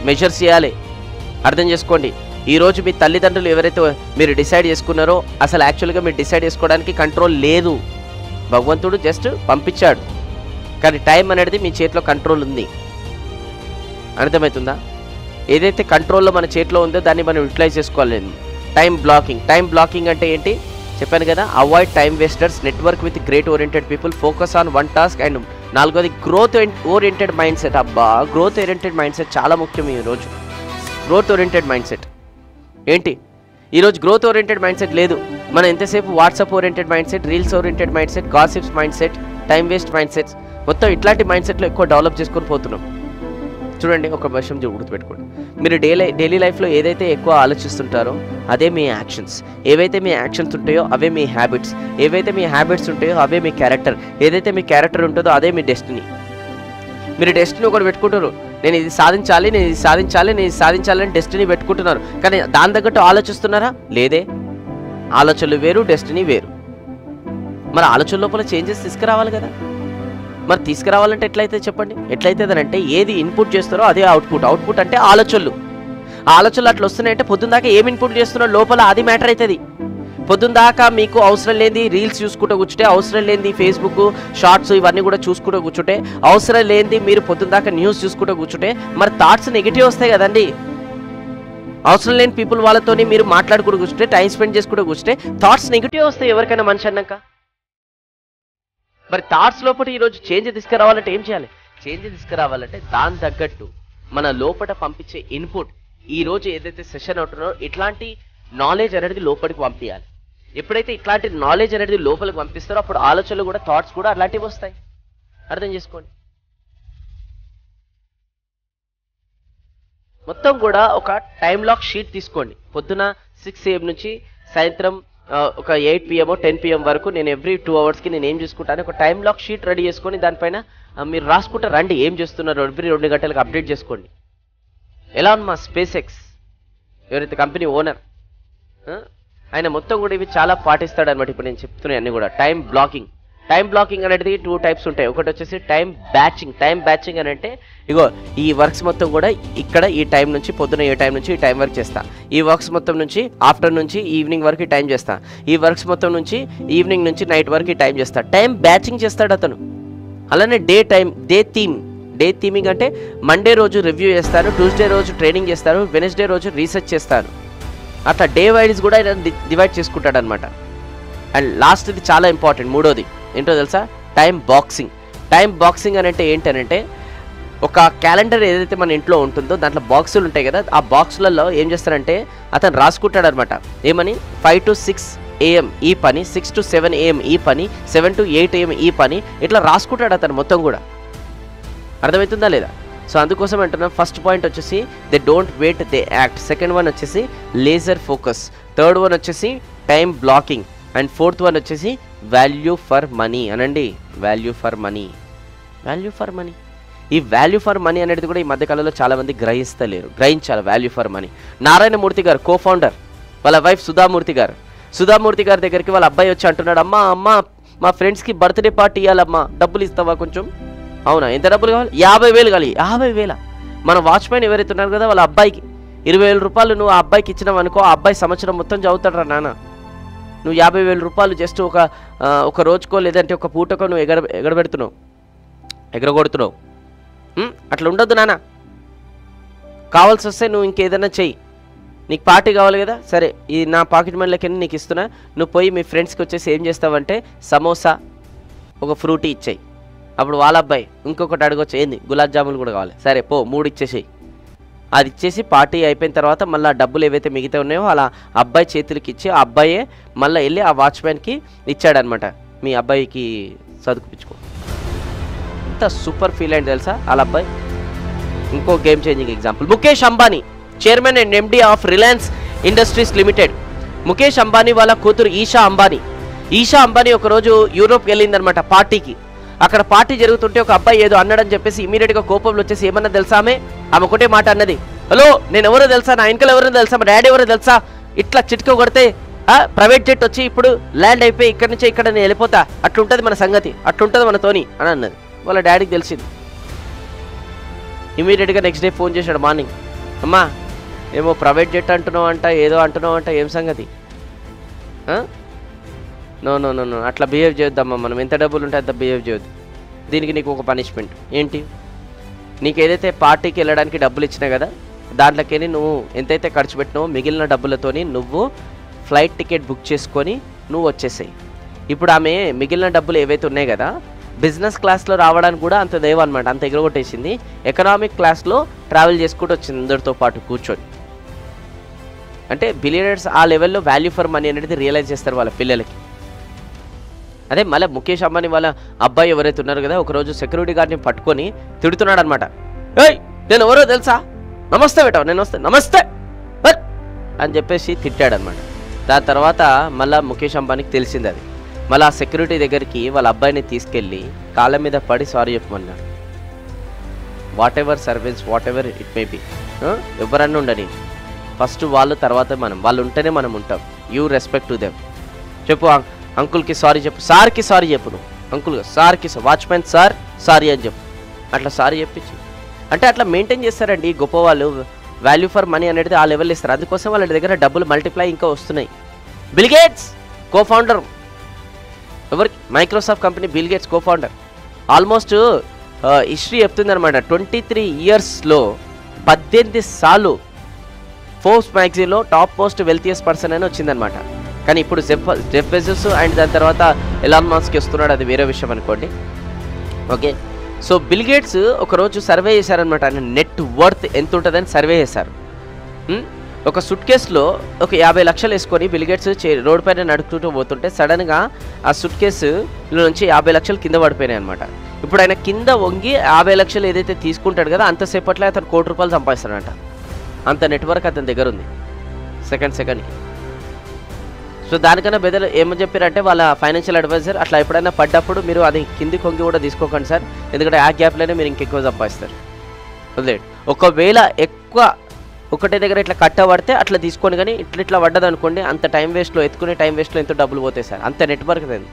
మెజర్స్ చేయాలి. అర్థం చేసుకోండి. ఈరోజు మీ తల్లిదండ్రులు ఎవరైతే మీరు డిసైడ్ చేసుకున్నారో అసలు యాక్చువల్గా మీరు డిసైడ్ చేసుకోవడానికి కంట్రోల్ లేదు. భగవంతుడు జస్ట్ పంపించాడు, కానీ టైం అనేది మీ చేతిలో కంట్రోల్ ఉంది. అర్థమవుతుందా? ఏదైతే కంట్రోల్లో మన చేతిలో ఉందో దాన్ని మనం యూటిలైజ్ చేసుకోవాలి. టైం బ్లాకింగ్ అంటే ఏంటి చెప్పాను కదా. Avoid time wasters, network with great oriented people, focus on one task, and 4వది గ్రోత్ ఓరియంటెడ్ మైండ్ సెట్. అబ్బా, గ్రోత్ ఓరియంటెడ్ మైండ్ సెట్ చాలా ముఖ్యం ఈరోజు. గ్రోత్ ఓరియంటెడ్ మైండ్ సెట్ ఏంటి? ఈరోజు గ్రోత్ ఓరియంటెడ్ మైండ్ సెట్ లేదు. మనం ఎంతసేపు WhatsApp oriented mind set, reels oriented mind set, gossips mind set, time waste mind sets, మొత్తం ఇట్లాంటి మైండ్ సెట్లో ఎక్కువ డెవలప్ చేసుకొని పోతున్నాం. చూడండి, ఒక విషయం గుర్తుపెట్టుకోండి. మీరు డైలీ లైఫ్లో ఏదైతే ఎక్కువ ఆలోచిస్తుంటారో అదే మీ యాక్షన్స్. ఏవైతే మీ యాక్షన్స్ ఉంటాయో అవే మీ హ్యాబిట్స్. ఏవైతే మీ హ్యాబిట్స్ ఉంటాయో అవే మీ క్యారెక్టర్. ఏదైతే మీ క్యారెక్టర్ ఉంటుందో అదే మీ డెస్టినీ. మీరు డెస్టినీ ఒకటి పెట్టుకుంటారు, నేను ఇది సాధించాలి అని డెస్టినీ పెట్టుకుంటున్నారు, కానీ దాని తగ్గట్టు ఆలోచిస్తున్నారా? లేదే. ఆలోచనలు వేరు, డెస్టినీ వేరు. మరి ఆలోచన లోపల చేంజెస్ తీసుకురావాలి కదా. మరి తీసుకురావాలంటే ఎట్లయితే చెప్పండి? ఎట్లయితేదనంటే ఏది ఇన్పుట్ చేస్తారో అదే అవుట్పుట్ అంటే ఆలోచనలు అట్లా వస్తున్నాయంటే పొద్దున్న దాకా ఏం ఇన్పుట్ చేస్తున్నారో లోపల అది మ్యాటర్ అవుతుంది. పొద్దున్న దాకా మీకు అవసరం లేని రీల్స్ చూసుకుంటూ కూర్చుంటే, అవసరం లేని ఫేస్బుక్ షార్ట్స్ ఇవన్నీ కూడా చూసుకుంటూ కూర్చుంటే, అవసరం లేని మీరు పొద్దున్న దాకా న్యూస్ చూసుకుంటూ కూర్చుంటే మరి థాట్స్ నెగిటివ్ వస్తాయి కదండి. అవసరం లేని పీపుల్ వాళ్ళతో మీరు మాట్లాడుకుంటూ కూర్చుంటే, టైం స్పెండ్ చేసుకుంటూ కూర్చుంటే థాట్స్ నెగిటివ్ వస్తాయి ఎవరికైనా మనిషి అన్నాక. మరి థాట్స్ లోపల ఈరోజు చేంజ్ తీసుకురావాలంటే ఏం చేయాలి? చేంజ్ తీసుకురావాలంటే దాని తగ్గట్టు మన లోపల పంపించే ఇన్పుట్, ఈరోజు ఏదైతే సెషన్ అవుతుందో ఇట్లాంటి నాలెడ్జ్ అనేది లోపలికి పంపించాలి. ఎప్పుడైతే ఇట్లాంటి నాలెడ్జ్ అనేది లోపలికి పంపిస్తారో అప్పుడు ఆలోచనలు కూడా, థాట్స్ కూడా అలాంటివి వస్తాయి. అర్థం చేసుకోండి. మొత్తం కూడా ఒక టైం లాక్ షీట్ తీసుకోండి. పొద్దున 6 AM నుంచి సాయంత్రం ఒక 8 PM 10 PM వరకు నేను ఎవ్రీ 2 అవర్స్కి నేను ఏం చేసుకుంటాను ఒక టైం లాక్ షీట్ రెడీ చేసుకొని దానిపైన మీరు రాసుకుంటే రండి ఏం చేస్తున్నారు ఎవ్రీ 2 గంటలకు అప్డేట్ చేసుకోండి. ఎలా ఉంది మా స్పేస్ ఎక్స్ ఎవరైతే కంపెనీ ఓనర్ ఆయన మొత్తం కూడా ఇవి చాలా పాటిస్తాడు అనమాట. ఇప్పుడు నేను చెప్తున్నాయి అన్ని కూడా. టైం బ్లాకింగ్ అనేది 2 టైప్స్ ఉంటాయి. ఒకటి వచ్చేసి టైం బ్యాచింగ్ అని అంటే ఇగో ఈ వర్క్స్ మొత్తం కూడా ఇక్కడ ఈ టైం నుంచి పొద్దున ఏ టైం నుంచి ఈ టైం వర్క్ చేస్తా, ఈ వర్క్స్ మొత్తం నుంచి ఆఫ్టర్నూన్ నుంచి ఈవినింగ్ వరకు ఈ టైం చేస్తా, ఈ వర్క్స్ మొత్తం నుంచి ఈవినింగ్ నుంచి నైట్ వరకు ఈ టైం చేస్తా. టైం బ్యాచింగ్ చేస్తాడు అతను. అలానే డే థీమింగ్ అంటే మండే రోజు రివ్యూ చేస్తాను, ట్యూస్డే రోజు ట్రైనింగ్ చేస్తాను, వెనస్డే రోజు రీసెర్చ్ చేస్తాను. అట్లా డే వైజ్ కూడా డివైడ్ చేసుకుంటాడు అనమాట. అండ్ లాస్ట్ ఇది చాలా ఇంపార్టెంట్, మూడోది ఏంటో తెలుసా? టైం బాక్సింగ్ అని అంటే ఏంటనంటే ఒక క్యాలెండర్ ఏదైతే మన ఇంట్లో ఉంటుందో దాంట్లో బాక్సులు ఉంటాయి కదా, ఆ బాక్సులలో ఏం చేస్తారంటే అతను రాసుకుంటాడు అనమాట. ఏమని 5 to 6 AM ఈ పని, 6 to 7 AM ఈ పని, 7 to 8 AM ఈ పని, ఇట్లా రాసుకుంటాడు అతను మొత్తం కూడా. అర్థమవుతుందా లేదా? సో అందుకోసం అంటున్నాం ఫస్ట్ పాయింట్ వచ్చేసి they don't wait, they act. Second one వచ్చేసి లేజర్ ఫోకస్. థర్డ్ వన్ వచ్చేసి time blocking. And fourth one వచ్చేసి వాల్యూ ఫర్ మనీ అనండి. Value for money. ఈ వాల్యూ ఫర్ మనీ అనేది కూడా ఈ మధ్యకాలంలో చాలామంది గ్రహించాలి వాల్యూ ఫర్ మనీ. నారాయణమూర్తి గారు కో-ఫౌండర్, వాళ్ళ వైఫ్ సుధామూర్తి గారి దగ్గరికి వాళ్ళ అబ్బాయి వచ్చి అంటున్నాడు, అమ్మ మా ఫ్రెండ్స్కి బర్త్డే పార్టీ ఇవ్వాలమ్మా, డబ్బులు ఇస్తావా కొంచెం? అవునా, ఎంత డబ్బులు కావాలి? 50,000 కావాలి. 50,000? మన వాచ్మెన్ ఎవరైతే ఉన్నారు కదా వాళ్ళ అబ్బాయికి 20,000 రూపాయలు నువ్వు ఆ అబ్బాయికి ఇచ్చినావు అనుకో, ఆ అబ్బాయి సంవత్సరం మొత్తం చదువుతాడు రా నాన్న. నువ్వు 50,000 రూపాయలు జస్ట్ ఒక రోజుకో లేదంటే ఒక పూటకో నువ్వు ఎగరగొడుతున్నావు. అట్లా ఉండొద్దు నాన్న. కావాల్సి వస్తే నువ్వు ఇంకేదైనా చెయ్యి. నీకు పార్టీ కావాలి కదా, సరే ఈ నా పాకెట్ మనీలకి నీకు ఇస్తున్నా, నువ్వు పోయి మీ ఫ్రెండ్స్కి వచ్చేసి ఏం చేస్తావంటే సమోసా ఒక ఫ్రూటీ ఇచ్చేయి. అప్పుడు వాళ్ళ అబ్బాయి ఇంకొకటి అడగొచ్చు, ఏంది గులాబ్ జాములు కూడా కావాలి, సరే పో 3 ఇచ్చేసేయి. అది ఇచ్చేసి పార్టీ అయిపోయిన తర్వాత మళ్ళీ డబ్బులు ఏవైతే మిగతా ఉన్నాయో అలా అబ్బాయి చేతులకి ఇచ్చి ఆ అబ్బాయే మళ్ళీ వెళ్ళి ఆ వాచ్మెన్కి ఇచ్చాడనమాట, మీ అబ్బాయికి చదువుకుపించుకో. ఎంత సూపర్ ఫీల్ అయింది తెలుసా వాళ్ళ అబ్బాయి. ఇంకో game changing example, Mukesh Ambani, chairman and MD of Reliance industries limited. Mukesh Ambani వాళ్ళ కూతురు ఈషా అంబానీ ఒకరోజు యూరోప్కి వెళ్ళిందనమాట పార్టీకి. అక్కడ పార్టీ జరుగుతుంటే ఒక అబ్బాయి ఏదో అన్నాడని చెప్పేసి ఇమీడియట్గా కోపంలో వచ్చేసి ఏమన్నా తెలుసా ఆమె ఒకటే మాట అన్నది, హలో నేను ఎవరో తెలుసా, నా ఇంకలు ఎవరో తెలుసా, మా డాడీ ఎవరో తెలుసా, ఇట్లా చిట్కో కొడితే ప్రైవేట్ జెట్ వచ్చి ఇప్పుడు ల్యాండ్ అయిపోయి ఇక్కడి నుంచి ఇక్కడ నేను వెళ్ళిపోతా, అట్లుంటుంది మన సంగతి, అట్లుంటుంది మనతోని అని అన్నది. వాళ్ళ డాడీకి తెలిసింది. ఇమీడియట్గా నెక్స్ట్ డే ఫోన్ చేశాడు మార్నింగ్, అమ్మా ఏమో ప్రైవేట్ జెట్ అంటున్నావు అంట, ఏదో అంటున్నావు అంట, ఏం సంగతి? నో నో నో నో అట్లా బిహేవ్ చేయొద్దమ్మా, మనం ఎంత డబ్బులు ఉంటే అంత బిహేవ్ చేయొద్దు, దీనికి నీకు ఒక పనిష్మెంట్ ఏంటి, నీకు ఏదైతే పార్టీకి వెళ్ళడానికి డబ్బులు ఇచ్చినా కదా దాంట్లోకి నువ్వు ఎంతైతే ఖర్చు పెట్టినావో మిగిలిన డబ్బులతోని నువ్వు ఫ్లైట్ టికెట్ బుక్ చేసుకొని నువ్వు వచ్చేసాయి. ఇప్పుడు ఆమె మిగిలిన డబ్బులు ఏవైతే ఉన్నాయి కదా బిజినెస్ క్లాస్లో రావడానికి కూడా అంత దేవన్నమాట, అంత ఎగరగొట్టేసింది. ఎకనామిక్ క్లాస్లో ట్రావెల్ చేసుకుంటూ వచ్చింది అందరితో పాటు కూర్చొని. అంటే బిలియనర్స్ ఆ లెవెల్లో వాల్యూ ఫర్ మనీ అనేది రియలైజ్ చేస్తారు వాళ్ళ పిల్లలకి. అదే మళ్ళీ ముఖేష్ అంబానీ వాళ్ళ అబ్బాయి ఎవరైతే ఉన్నారు కదా ఒకరోజు సెక్యూరిటీ గార్డ్ని పట్టుకొని తిడుతున్నాడు అనమాట. ఏయ్ నేను ఎవరో తెలుసా, నమస్తే బేటా, నేను వస్తే నమస్తే అని చెప్పేసి తిట్టాడనమాట. దాని తర్వాత మళ్ళీ ముఖేష్ అంబానీకి తెలిసింది అది. మళ్ళీ ఆ సెక్యూరిటీ దగ్గరికి వాళ్ళ అబ్బాయిని తీసుకెళ్ళి కాళ్ళ మీద పడి సారీ చెప్పమన్నాడు. What ever service what ever it may be, ఎవరన్నా ఉండని ఫస్ట్ వాళ్ళు, తర్వాత మనం, వాళ్ళు ఉంటేనే మనం ఉంటాం. You respect to them. చెప్పు అంకుల్కి సారీ చెప్పు, సార్కి సారీ చెప్పు, నువ్వు అంకుల్ సార్కి వాచ్మెన్ సార్ సారీ అని చెప్పు. అట్లా సారీ చెప్పించి అంటే అట్లా మెయింటైన్ చేస్తారండి గొప్ప వాళ్ళు. వాల్యూ ఫర్ మనీ అనేది ఆ లెవెల్ ఇస్తారు. అందుకోసం వాళ్ళ దగ్గర డబ్బులు మల్టిప్లై ఇంకా వస్తున్నాయి. బిల్ గేట్స్ కో ఫౌండర్, ఎవరికి Microsoft company Bill Gates co founder. Almost history చెప్తుంది అనమాట, 23 ఇయర్స్లో 18 సార్లు ఫోర్బ్స్ మ్యాగజైన్లో టాప్ మోస్ట్ వెల్తియస్ట్ పర్సన్ అని వచ్చిందనమాట. కానీ ఇప్పుడు జెఫ్ బెజోస్ అండ్ దాని తర్వాత ఎలాన్ మస్క్ వస్తున్నాడు, అది వేరే విషయం అనుకోండి. ఓకే, సో బిల్ గేట్స్ ఒకరోజు సర్వే చేశారనమాట. ఆయన నెట్ వర్త్ ఎంత ఉంటుందని సర్వే చేశారు. ఒక సుట్ కేసులో ఒక 50 లక్షలు వేసుకొని బిల్ గేట్స్ రోడ్ పైన నడుపుకుంటూ పోతుంటే సడన్గా ఆ సుట్ కేసు నుంచి 50 లక్షలు కింద పడిపోయినాయి అనమాట. ఇప్పుడు ఆయన కింద వంగి 50 లక్షలు ఏదైతే తీసుకుంటాడు కదా అంతసేపట్లో అతను ₹1,00,00,000 సంపాదిస్తాడంట. అంత నెట్వర్క్ అతని దగ్గర ఉంది సెకండ్కి. సో దానికన్నా బెదలు ఏమని చెప్పారంటే వాళ్ళ ఫైనాన్షియల్ అడ్వైజర్, అట్లా ఎప్పుడైనా పడ్డప్పుడు మీరు అది కింది కొంగి కూడా తీసుకోకండి సార్, ఎందుకంటే ఆ గ్యాప్లోనే మీరు ఇంకెక్కువ సంపాదిస్తారు. వదిలేడు. ఒకవేళ ఎక్కువ ఒకటే దగ్గర ఇట్లా కట్టబడితే అట్లా తీసుకొని, కానీ ఇట్లా పడ్డది అనుకోండి అంత టైం వేస్ట్లో ఎత్తుకునే టైం వేస్ట్లో ఎంతో డబ్బులు పోతాయి సార్. అంత నెట్వర్క్ అది,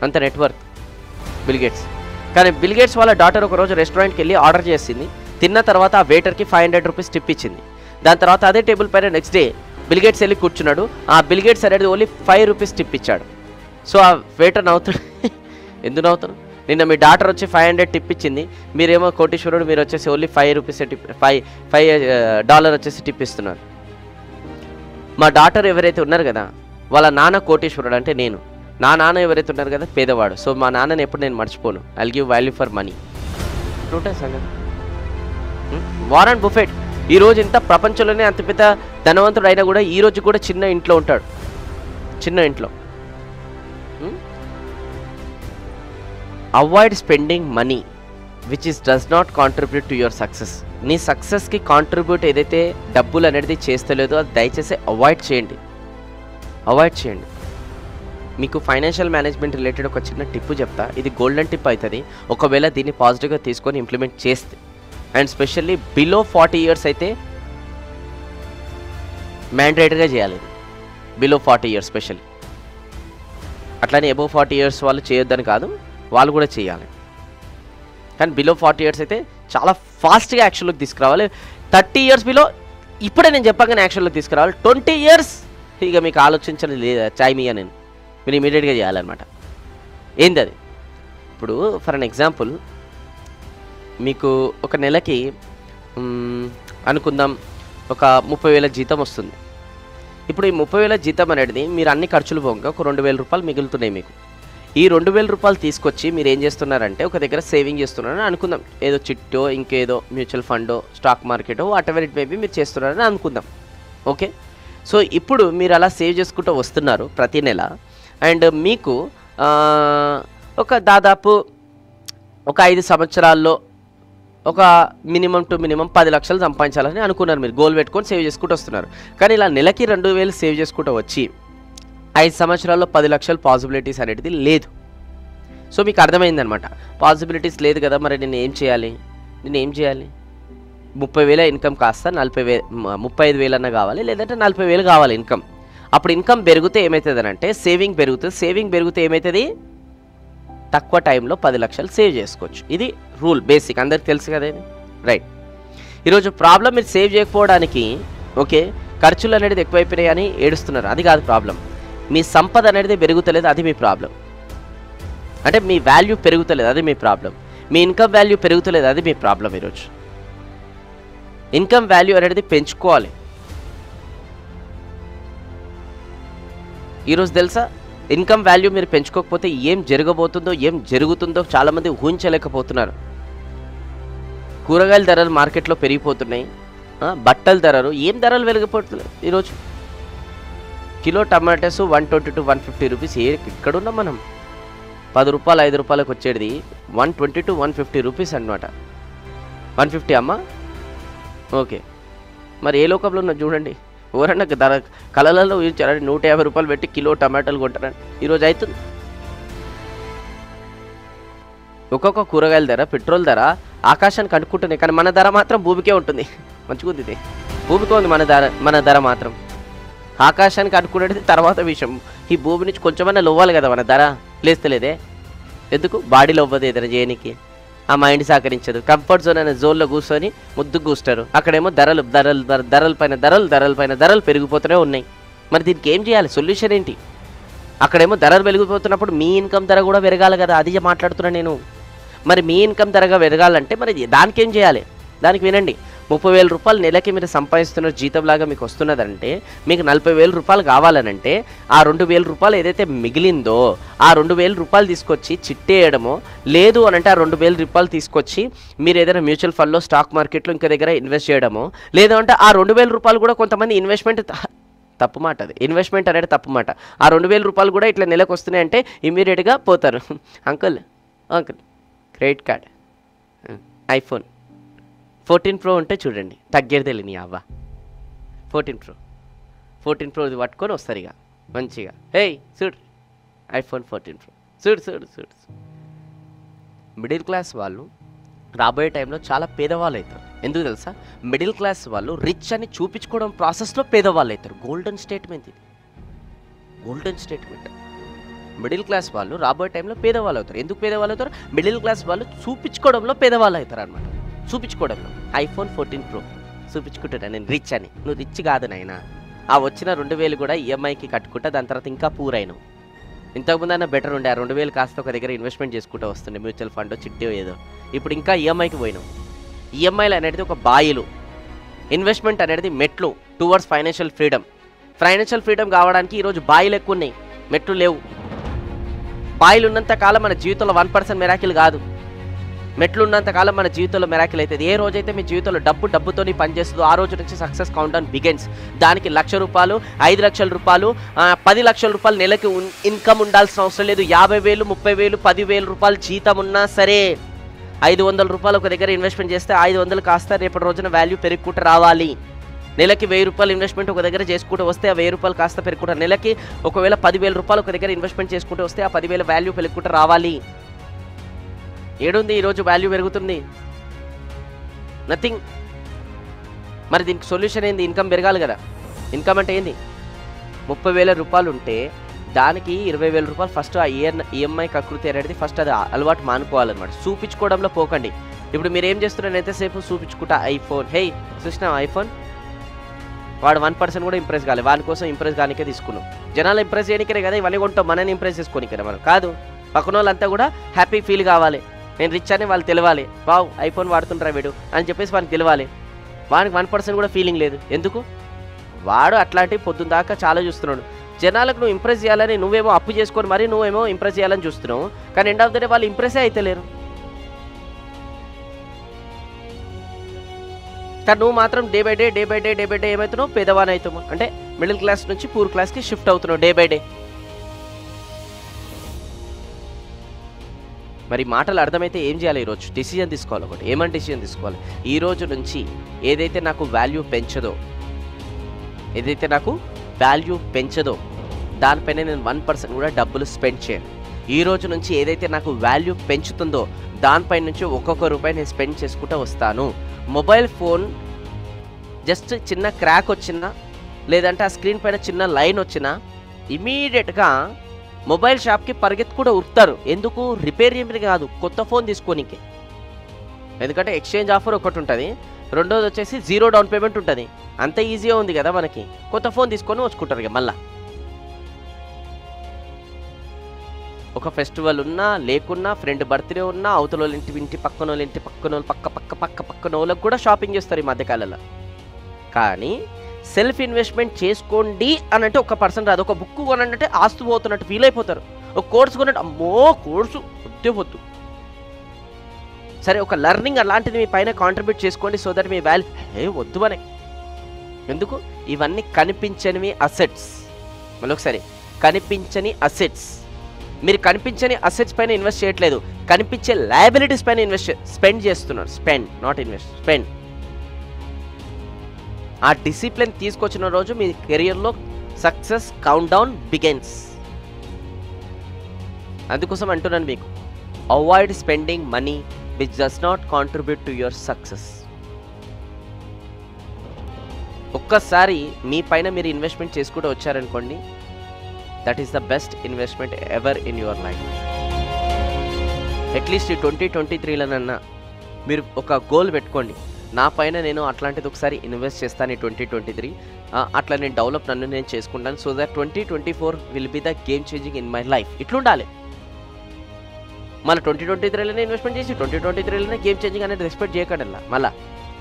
అంత నెట్వర్క్ బిల్ గేట్స్. కానీ బిల్ గేట్స్ వాళ్ళ డాటర్ ఒకరోజు రెస్టారెంట్కి వెళ్ళి ఆర్డర్ చేసింది. తిన్న తర్వాత ఆ వెయిటర్కి ₹500 టిప్ ఇచ్చింది. దాని తర్వాత అదే టేబుల్ పైన నెక్స్ట్ డే బిల్ గేట్స్ వెళ్ళి కూర్చున్నాడు. ఆ బిల్ గేట్స్ అనేది ఓన్లీ ₹5 టిప్ ఇచ్చాడు. సో ఆ వెయిటర్ నవ్వుతాడు, ఎందుకు నవ్వుతాడు, నిన్న మీ డాటర్ వచ్చి $500 టిప్ ఇచ్చింది, మీరేమో కోటీశ్వరుడు, మీరు వచ్చేసి ఓన్లీ ₹5 టిప్ $5 వచ్చేసి టిప్ ఇస్తున్నారు. మా డాటర్ ఎవరైతే ఉన్నారు కదా వాళ్ళ నాన్న కోటీశ్వరుడు అంటే నేను, నా నాన్న ఎవరైతే ఉన్నారు కదా పేదవాడు. సో మా నాన్నని ఎప్పుడు నేను మర్చిపోను. I give value for money. ఉంటాయి సంగతి. వారన్ బుఫెట్ ఈరోజు ఇంత ప్రపంచంలోనే అంత పెద్ద ధనవంతుడు అయినా కూడా ఈరోజు కూడా చిన్న ఇంట్లో ఉంటాడు, చిన్న ఇంట్లో. Avoid spending money which does not contribute to your success. నీ సక్సెస్కి కాంట్రిబ్యూట్ ఏదైతే డబ్బులు అనేది చేస్తలేదో అది దయచేసి అవాయిడ్ చేయండి. మీకు ఫైనాన్షియల్ మేనేజ్మెంట్ రిలేటెడ్ ఒక చిన్న టిప్పు చెప్తా, ఇది గోల్డెన్ టిప్ అవుతుంది ఒకవేళ దీన్ని పాజిటివ్గా తీసుకొని ఇంప్లిమెంట్ చేస్తే. అండ్ స్పెషల్లీ బిలో 40 ఇయర్స్ అయితే మ్యాండేటరీగా చేయాలి. బిలో 40 ఇయర్స్ స్పెషల్లీ, అట్లానే అబోవ్ 40 ఇయర్స్ వాళ్ళు చేయొద్దని కాదు, వాళ్ళు కూడా చేయాలి. కానీ బిలో 40 ఇయర్స్ అయితే చాలా ఫాస్ట్గా యాక్షన్లోకి తీసుకురావాలి. 30 ఇయర్స్ బిలో ఇప్పుడే నేను చెప్పగానే యాక్షన్లోకి తీసుకురావాలి. 20 ఇయర్స్ ఇక మీకు ఆలోచించడం లేదా, చాయ్ మీయా నేను, మీరు ఇమీడియట్గా చేయాలన్నమాట. ఏంది అది? ఇప్పుడు ఫర్ అన్ ఎగ్జాంపుల్ మీకు ఒక నెలకి అనుకుందాం ఒక 30,000 జీతం వస్తుంది. ఇప్పుడు ఈ 30,000 జీతం అనేది మీరు అన్ని ఖర్చులు పోగా ఒక ₹2,000 మిగులుతున్నాయి మీకు. ఈ ₹2,000 తీసుకొచ్చి మీరు ఏం చేస్తున్నారంటే ఒక దగ్గర సేవింగ్ చేస్తున్నారని అనుకుందాం. ఏదో చిట్టో ఇంకేదో మ్యూచువల్ ఫండో స్టాక్ మార్కెటో వాట్ ఎవర్ ఇట్ మేబీ మీరు చేస్తున్నారని అనుకుందాం. ఓకే, సో ఇప్పుడు మీరు అలా సేవ్ చేసుకుంటూ వస్తున్నారు ప్రతి నెల. అండ్ మీకు ఒక దాదాపు ఒక 5 సంవత్సరాల్లో ఒక మినిమం టు మినిమం 10 లక్షలు సంపాదించాలని అనుకున్నారు. మీరు గోల్ పెట్టుకొని సేవ్ చేసుకుంటూ వస్తున్నారు. కానీ ఇలా నెలకి 2,000 సేవ్ చేసుకుంటూ వచ్చి 5 సంవత్సరాల్లో 10 లక్షల పాసిబిలిటీస్ అనేది లేదు. సో మీకు అర్థమైందనమాట. పాసిబిలిటీస్ లేదు కదా, మరి నేను ఏం చేయాలి? 30,000 ఇన్కమ్ కాస్త 35,000 అన్న కావాలి, లేదంటే 40,000 కావాలి ఇన్కమ్. అప్పుడు ఇన్కమ్ పెరిగితే ఏమవుతుంది అంటే సేవింగ్ పెరుగుతుంది. సేవింగ్ పెరిగితే ఏమవుతుంది? తక్కువ టైంలో 10 లక్షలు సేవ్ చేసుకోవచ్చు. ఇది రూల్, బేసిక్, అందరికి తెలుసు కదా ఇది, రైట్. ఈరోజు ప్రాబ్లం మీరు సేవ్ చేయకపోవడానికి, ఓకే, ఖర్చులు అనేది ఎక్కువైపోయినాయి అని ఏడుస్తున్నారు, అది కాదు ప్రాబ్లం. మీ సంపద అనేది పెరుగుతలేదు, అది మీ ప్రాబ్లం. అంటే మీ వాల్యూ పెరుగుతలేదు, అది మీ ప్రాబ్లం. మీ ఇన్కమ్ వాల్యూ పెరుగుతలేదు, అది మీ ప్రాబ్లం. ఈరోజు ఇన్కమ్ వాల్యూ అనేది పెంచుకోవాలి. ఈరోజు తెలుసా, ఇన్కమ్ వాల్యూ మీరు పెంచుకోకపోతే ఏం జరగబోతుందో, ఏం జరుగుతుందో చాలామంది ఊహించలేకపోతున్నారు. కూరగాయల ధరలు మార్కెట్లో పెరిగిపోతున్నాయి, బట్టల ధరలు, ఏం ధరలు పెరిగిపోతున్నాయి. ఈరోజు కిలో టమాటాస్ 120 to 150 రూపీస్. ఎక్కడున్నాం మనం? 10 రూపాయలు 5 రూపాయలకు వచ్చేది 120 to 150 రూపీస్ అనమాట. 150 అమ్మా, ఓకే. మరి ఏ లోకంలో ఉన్నా చూడండి. ఎవరన్నా ధర కళలలో ఊహించారని 150 రూపాయలు పెట్టి కిలో టమాటాలు కొంటారని ఈరోజు అవుతుంది. ఒక్కొక్క కూరగాయల ధర, పెట్రోల్ ధర ఆకాశానికి అనుకుంటున్నాయి, కానీ మన ధర మాత్రం భూమికే ఉంటుంది. మంచిగా ఉంది ఇది, భూమికే ఉంది మన ధర మాత్రం. ఆకాశానికి అనుకునేది తర్వాత విషయం. ఈ భూమి నుంచి కొంచెమన్నా లవ్వాలి కదా మన ధర, లేస్తలేదే ఎందుకు? బాడీలో అవ్వదు ఏదైనా చేయనికి, ఆ మైండ్ సహకరించదు. కంఫర్ట్ జోన్ అనే జోన్లో కూర్చొని ముద్దుకు కూస్తారు. అక్కడేమో ధరల పైన ధరలు పెరిగిపోతూనే ఉన్నాయి. మరి దీనికి ఏం చేయాలి? సొల్యూషన్ ఏంటి? అక్కడేమో ధరలు పెరిగిపోతున్నప్పుడు మీ ఇన్కమ్ ధర కూడా పెరగాలి కదా, అది మాట్లాడుతున్నాను నేను. మరి మీ ఇన్కమ్ ధరగా పెరగాలంటే మరి దానికి ఏం చేయాలి? దానికి వినండి. 30,000 రూపాయలు నెలకి మీరు సంపాదిస్తున్న జీతంలాగా మీకు వస్తున్నదంటే, మీకు 40,000 రూపాయలు కావాలనంటే ఆ 2,000 రూపాయలు ఏదైతే మిగిలిందో ఆ 2,000 రూపాయలు తీసుకొచ్చి చిట్టేయడమో, లేదు అని అంటే ఆ 2,000 రూపాయలు తీసుకొచ్చి మీరు ఏదైనా మ్యూచువల్ ఫండ్లో, స్టాక్ మార్కెట్లో ఇంకా దగ్గర ఇన్వెస్ట్ చేయడమో, లేదు అంటే ఆ 2,000 రూపాయలు కూడా కొంతమంది ఇన్వెస్ట్మెంట్, తప్పు మాట అది, ఇన్వెస్ట్మెంట్ అనేది తప్పు మాట. ఆ 2,000 రూపాయలు కూడా ఇట్లా నెలకు వస్తున్నాయంటే ఇమీడియట్గా పోతారు. Uncle credit card, iPhone 14 Pro ఉంటే చూడండి తగ్గేది నీ అవ్వ. 14 Pro ఇది పట్టుకొని వస్తారు ఇక మంచిగా. చూడు ఐఫోన్ 14 Pro, చూడు. మిడిల్ క్లాస్ వాళ్ళు రాబోయే టైంలో చాలా పేదవాళ్ళు అవుతారు. ఎందుకు తెలుసా? మిడిల్ క్లాస్ వాళ్ళు రిచ్ అని చూపించుకోవడం ప్రాసెస్లో పేదవాళ్ళు అవుతారు. గోల్డెన్ స్టేట్మెంట్ ఇది, గోల్డెన్ స్టేట్మెంట్. మిడిల్ క్లాస్ వాళ్ళు రాబోయే టైంలో పేదవాళ్ళు అవుతారు. ఎందుకు పేదవాళ్ళు అవుతారు? మిడిల్ క్లాస్ వాళ్ళు చూపించుకోవడంలో పేదవాళ్ళు అవుతారు అనమాట. చూపించుకోవడంలో ఐఫోన్ 14 Pro చూపించుకుంటున్నా నేను రిచ్ అని. నువ్వు రిచ్ కాదు నాయనా. ఆ వచ్చిన 2,000 కూడా ఈఎంఐకి కట్టుకుంటా, దాని తర్వాత ఇంకా పూరైను. ఇంతకుముందు అయినా బెటర్ ఉండే. ఆ 2,000 కాస్త ఒక దగ్గర ఇన్వెస్ట్మెంట్ చేసుకుంటూ వస్తుండే, మ్యూచువల్ ఫండ్, చిట్టి ఏదో. ఇప్పుడు ఇంకా ఈఎంఐకి పోయినావు. ఈఎంఐలు అనేది ఒక బాయిలు, ఇన్వెస్ట్మెంట్ అనేది మెట్లు towards financial freedom. Financial freedom కావడానికి ఈరోజు బాయిలు ఎక్కువ ఉన్నాయి, మెట్లు లేవు. బాయిలు ఉన్నంత కాలం మన జీవితంలో 1% మెరాకిల్ కాదు. మెట్లు ఉన్నంతకాలం మన జీవితంలో మెరాకిల్ అవుతుంది. ఏ రోజైతే మీ జీవితంలో డబ్బుతోని పనిచేస్తుందో ఆ రోజు నుంచి సక్సెస్ కౌంట్ డౌన్ బిగిన్స్. దానికి 1,00,000 రూపాయలు, 5,00,000 రూపాయలు, 10,00,000 రూపాయలు నెలకి ఇన్కమ్ ఉండాల్సిన అవసరం లేదు. 50,000, 30,000, 10,000 రూపాయలు జీతం ఉన్నా సరే 500 రూపాయలు ఒక దగ్గర ఇన్వెస్ట్మెంట్ చేస్తే 500 కాస్త రేపటి రోజున వాల్యూ పెరుగుకుంటూ రావాలి. నెలకి 1,000 రూపాయలు ఇన్వెస్ట్మెంట్ ఒక దగ్గర చేసుకుంటూ వస్తే ఆ 1,000 రూపాయలు కాస్త పెరుగుకుంటా. నెలకి ఒకవేళ 10,000 రూపాయలు ఒక దగ్గర ఇన్వెస్ట్మెంట్ చేసుకుంటూ వస్తే ఆ 10,000 వాల్యూ పెరుగుకుంటూ రావాలి. ఏడుంది ఈరోజు వాల్యూ పెరుగుతుంది? నథింగ్. మరి దీనికి సొల్యూషన్ ఏంది? ఇన్కమ్ పెరగాలి కదా. ఇన్కమ్ అంటే ఏంది? 30,000 రూపాయలు ఉంటే దానికి 20,000 రూపాయలు ఫస్ట్ ఆ ఈఎంఐ కకృతి అనేది ఫస్ట్ అది అలవాటు మానుకోవాలన్నమాట. చూపించుకోవడంలో పోకండి. ఇప్పుడు మీరు ఏం చేస్తున్నారు? ఎంతసేపు చూపించుకుంటా ఐఫోన్, చూసినా ఐఫోన్, వాడు 1% కూడా ఇంప్రెస్ కాలేదు. వాని కోసం ఇంప్రెస్ కానికే తీసుకున్నాం. జనాలు ఇంప్రెస్ చేయడానికే కదా ఇవన్నీ కొంటాం, మనని ఇంప్రెస్ చేసుకోనికే మనం కాదు. పక్కన వాళ్ళంతా కూడా హ్యాపీ ఫీల్ కావాలి, నేను రిచ్ అని వాళ్ళు తెలియాలి. వావ్ ఐఫోన్ వాడుతుంటారా వీడు అని చెప్పేసి వానికి తెలియాలి. వానికి 1% కూడా ఫీలింగ్ లేదు. ఎందుకు? వాడు అట్లాంటి పొద్దున్న దాకా చాలా చూస్తున్నాడు. జనాలకు నువ్వు ఇంప్రెస్ చేయాలని నువ్వేమో అప్పు చేసుకొని మరి నువ్వేమో ఇంప్రెస్ చేయాలని చూస్తున్నావు, కానీ ఎండ్ ఆఫ్ ద డే వాళ్ళు ఇంప్రెస్ అయితలేరు. కానీ నువ్వు మాత్రం డే బై డే ఏమవుతున్నావు? పేదవాని అవుతావు. అంటే మిడిల్ క్లాస్ నుంచి పూర్ క్లాస్కి షిఫ్ట్ అవుతున్నావు డే బై డే. మరి మాటలు అర్థమైతే ఏం చేయాలి? ఈరోజు డిసిజన్ తీసుకోవాలి. ఒకటి ఏమని డిసిజన్ తీసుకోవాలి? ఈ రోజు నుంచి ఏదైతే నాకు వాల్యూ పెంచదో దానిపైన నేను 1% కూడా డబ్బులు స్పెండ్ చేయను. ఈ రోజు నుంచి ఏదైతే నాకు వాల్యూ పెంచుతుందో దానిపై నుంచి ఒక్కొక్క రూపాయి నేను స్పెండ్ చేసుకుంటూ వస్తాను. మొబైల్ ఫోన్ జస్ట్ చిన్న క్రాక్ వచ్చినా లేదంటే ఆ స్క్రీన్ పైన చిన్న లైన్ వచ్చినా ఇమీడియట్గా మొబైల్ షాప్కి పరిగెత్తి కూడా ఉరుకుతారు. ఎందుకు? రిపేర్ చేయడానికి కాదు, కొత్త ఫోన్ తీసుకోనికి. ఎందుకంటే ఎక్స్చేంజ్ ఆఫర్ ఒకటి ఉంటుంది, రెండోది వచ్చేసి 0 డౌన్ పేమెంట్ ఉంటుంది. అంత ఈజీగా ఉంది కదా మనకి, కొత్త ఫోన్ తీసుకొని వచ్చుకుంటారు ఇక మళ్ళా. ఒక ఫెస్టివల్ ఉన్నా లేకున్నా, ఫ్రెండ్ బర్త్డే ఉన్నా, అవతల ఇంటి పక్కన పక్కన వాళ్ళకి కూడా షాపింగ్ చేస్తారు ఈ మధ్యకాలంలో. కానీ సెల్ఫ్ ఇన్వెస్ట్మెంట్ చేసుకోండి అని అంటే ఒక పర్సన్ రాదు. ఒక బుక్ కొనంటే ఆస్తు పోతున్నట్టు ఫీల్ అయిపోతారు. ఒక కోర్సు కొన్నట్టు అమ్మో కోర్సు వద్దు. సరే, ఒక లెర్నింగ్ అలాంటిది మీ పైన కాంట్రిబ్యూట్ చేసుకోండి, సో దట్ మీ వాల్యూ వద్దు అనే. ఎందుకు? ఇవన్నీ కనిపించనివి అసెట్స్. మళ్ళీ ఒకసారి, కనిపించని అసెట్స్. మీరు కనిపించని అసెట్స్ పైన ఇన్వెస్ట్ చేయట్లేదు, కనిపించే లయబిలిటీస్ పైన స్పెండ్ చేస్తున్నారు. Spend, not invest, spend. ఆ డిసిప్లిన్ తీసుకొచ్చిన రోజు మీ కెరియర్లో సక్సెస్ కౌంట్ డౌన్ బిగిన్స్. అందుకోసం అంటున్నాను మీకు, avoid spending money which does not contribute to your success. ఒక్కసారి మీ పైన మీరు ఇన్వెస్ట్మెంట్ చేసుకుంటూ వచ్చారనుకోండి, that is the best investment ever in your life. At least ఈ 2023లోనన్నా మీరు ఒక గోల్ పెట్టుకోండి, నా పైన నేను అట్లాంటిది ఒకసారి ఇన్వెస్ట్ చేస్తాను ఈ 2023, అట్లా నేను డెవలప్ నన్ను నేను చేసుకుంటాను, so that 2024 will be the game changing in my life. ఇట్లుండాలి. మళ్ళీ 2023లోనే ఇన్వెస్ట్మెంట్ చేసి 2023లోనే గేమ్ చేంజింగ్ అనేది ఎక్స్పెక్ట్ చేయకండి. మళ్ళీ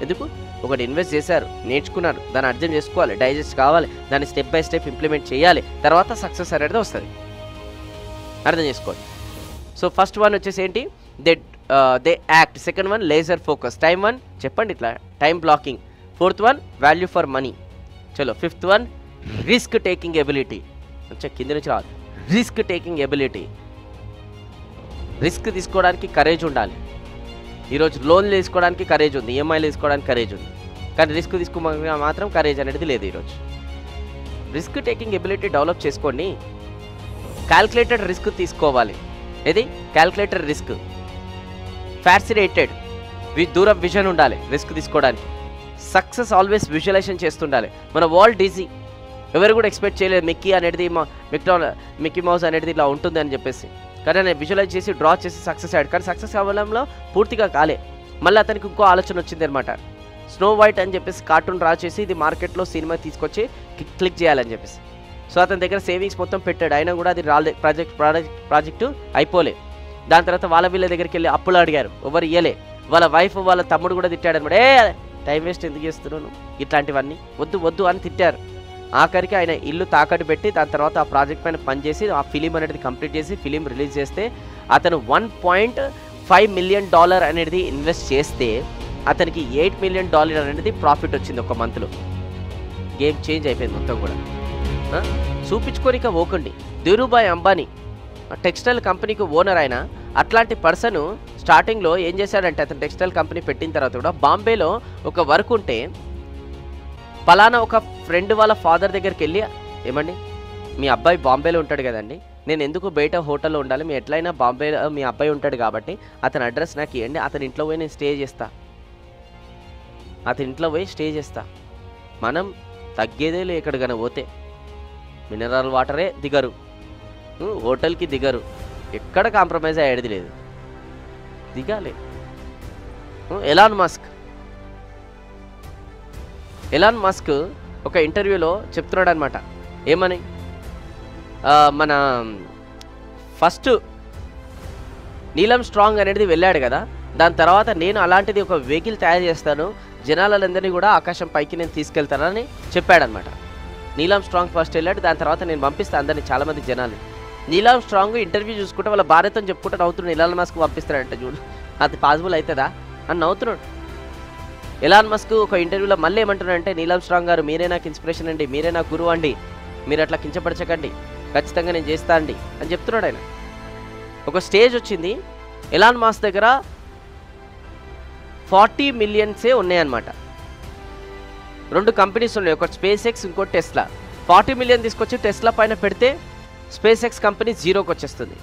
ఎందుకు? ఒకటి ఇన్వెస్ట్ చేశారు, నేర్చుకున్నారు, దాన్ని అర్థం చేసుకోవాలి, డైజెస్ట్ కావాలి, దాన్ని స్టెప్ బై స్టెప్ ఇంప్లిమెంట్ చేయాలి, తర్వాత సక్సెస్ అనేది వస్తుంది. అర్థం చేసుకోండి. సో ఫస్ట్ వన్ వచ్చేసి ఏంటి? They act. Second one laser focus. Time one చెప్పండి ఇట్లా, time blocking. Fourth one value for money. చలో, fifth one risk taking ability. కింద నుంచి రావాలి. Risk taking ability. రిస్క్ తీసుకోవడానికి కరేజ్ ఉండాలి. ఈరోజు లోన్లు తీసుకోవడానికి కరేజ్ ఉంది, ఈఎంఐలు తీసుకోవడానికి కరేజ్ ఉంది, కానీ రిస్క్ తీసుకోవడానికి మాత్రం కరేజ్ అనేది లేదు ఈరోజు. రిస్క్ టేకింగ్ ఎబిలిటీ డెవలప్ చేసుకోండి. క్యాల్కులేటెడ్ రిస్క్ తీసుకోవాలి. ఇది క్యాల్కులేటెడ్ రిస్క్. ఫ్యాసినేటెడ్ దూర విజన్ ఉండాలి రిస్క్ తీసుకోవడానికి. సక్సెస్ ఆల్వేస్ విజువలైజేషన్ చేస్తుండాలి. మన వరల్డ్ ఈజీ, ఎవరు కూడా ఎక్స్పెక్ట్ చేయలేదు మిక్కీ మౌస్ అనేది ఇలా ఉంటుంది అని చెప్పేసి. కానీ నేను విజువలైజ్ చేసి డ్రా చేసి సక్సెస్ అయ్యాడు, కానీ సక్సెస్ అవ్వడంలో పూర్తిగా కాలే. మళ్ళీ అతనికి ఇంకో ఆలోచన వచ్చింది అనమాట. స్నో వైట్ అని చెప్పేసి కార్టూన్ డ్రా చేసి ఇది మార్కెట్లో సినిమా తీసుకొచ్చి క్లిక్ చేయాలని చెప్పేసి. సో అతని దగ్గర సేవింగ్స్ మొత్తం పెట్టాడు, అయినా కూడా అది ప్రాజెక్టు అయిపోలే. దాని తర్వాత వీళ్ళ దగ్గరికి వెళ్ళి అప్పులు అడిగారు, ఎవరు ఇయ్యలే. వాళ్ళ వైఫ్ వాళ్ళ తమ్ముడు కూడా తిట్టాడు అనమాట, టైం వేస్ట్ ఎందుకు చేస్తున్నాను, ఇట్లాంటివన్నీ వద్దు అని తిట్టారు. ఆఖరికి ఆయన ఇల్లు తాకట్టు పెట్టి దాని తర్వాత ఆ ప్రాజెక్ట్ పైన పనిచేసి ఆ ఫిలిం అనేది కంప్లీట్ చేసి ఫిలిం రిలీజ్ చేస్తే అతను $1.5 మిలియన్ అనేది ఇన్వెస్ట్ చేస్తే అతనికి $8 మిలియన్ అనేది ప్రాఫిట్ వచ్చింది ఒక మంత్లో. గేమ్ చేంజ్ అయిపోయింది మొత్తం కూడా. చూపించుకోనిక పోకండి. ధీరుభాయ్ అంబానీ టెక్స్టైల్ కంపెనీకి ఓనర్ అయిన అట్లాంటి పర్సన్ స్టార్టింగ్లో ఏం చేశాడంటే, అతను టెక్స్టైల్ కంపెనీ పెట్టిన తర్వాత కూడా బాంబేలో ఒక వర్క్ ఉంటే పలానా ఒక ఫ్రెండ్ వాళ్ళ ఫాదర్ దగ్గరికి వెళ్ళి, ఏమండి మీ అబ్బాయి బాంబేలో ఉంటాడు కదండి, నేను ఎందుకు బయట హోటల్లో ఉండాలి, మీ ఎట్లయినా బాంబేలో మీ అబ్బాయి ఉంటాడు కాబట్టి అతని అడ్రస్ నాకు ఇవ్వండి, అతని ఇంట్లో పోయి నేను స్టే చేస్తా. మనం తగ్గేదే లే. ఎక్కడికైనా పోతే మినరల్ వాటరే దిగరు, హోటల్కి దిగరు, ఎక్కడ కాంప్రమైజ్ అయ్యేది లేదు, దిగాలి. ఎలాన్ మస్క్ ఒక ఇంటర్వ్యూలో చెప్తున్నాడు అనమాట, ఏమని, మన ఫస్ట్ నీలం స్ట్రాంగ్ అనేది వెళ్ళాడు కదా, దాని తర్వాత నేను అలాంటిది ఒక వెహికల్ తయారు చేస్తాను, జనాలందరినీ కూడా ఆకాశం పైకి నేను తీసుకెళ్తానని చెప్పాడనమాట. నీలం స్ట్రాంగ్ ఫస్ట్ వెళ్ళాడు, దాని తర్వాత నేను పంపిస్తాను అందరినీ, చాలామంది జనాలు. నీలం స్ట్రాంగ్ ఇంటర్వ్యూ చూసుకుంటే వాళ్ళ భార్యతో చెప్పుకుంటే నవ్వుతున్నాడు, ఎలాన్ మస్క్ పంపిస్తాడంట, చూడు అది పాసిబుల్ అవుతుందా అని నవ్వుతున్నాడు. ఎలాన్ మస్క్ ఒక ఇంటర్వ్యూలో మళ్ళీ ఏమంటున్నాడంటే, నీలం స్ట్రాంగ్ గారు మీరే నాకు ఇన్స్పిరేషన్ అండి, మీరే నాకు గురువు అండి, మీరు అట్లా కించపరచకండి, ఖచ్చితంగా నేను చేస్తా అండి అని చెప్తున్నాడు ఆయన. ఒక స్టేజ్ వచ్చింది, ఎలాన్ మస్క్ దగ్గర 40 మిలియన్సే ఉన్నాయన్నమాట. 2 కంపెనీస్ ఉన్నాయి, ఒక స్పేస్ ఎక్స్, ఇంకో టెస్లా. 40 మిలియన్ తీసుకొచ్చి టెస్లా పైన పెడితే స్పేస్ ఎక్స్ కంపెనీ 0కి వచ్చేస్తుంది.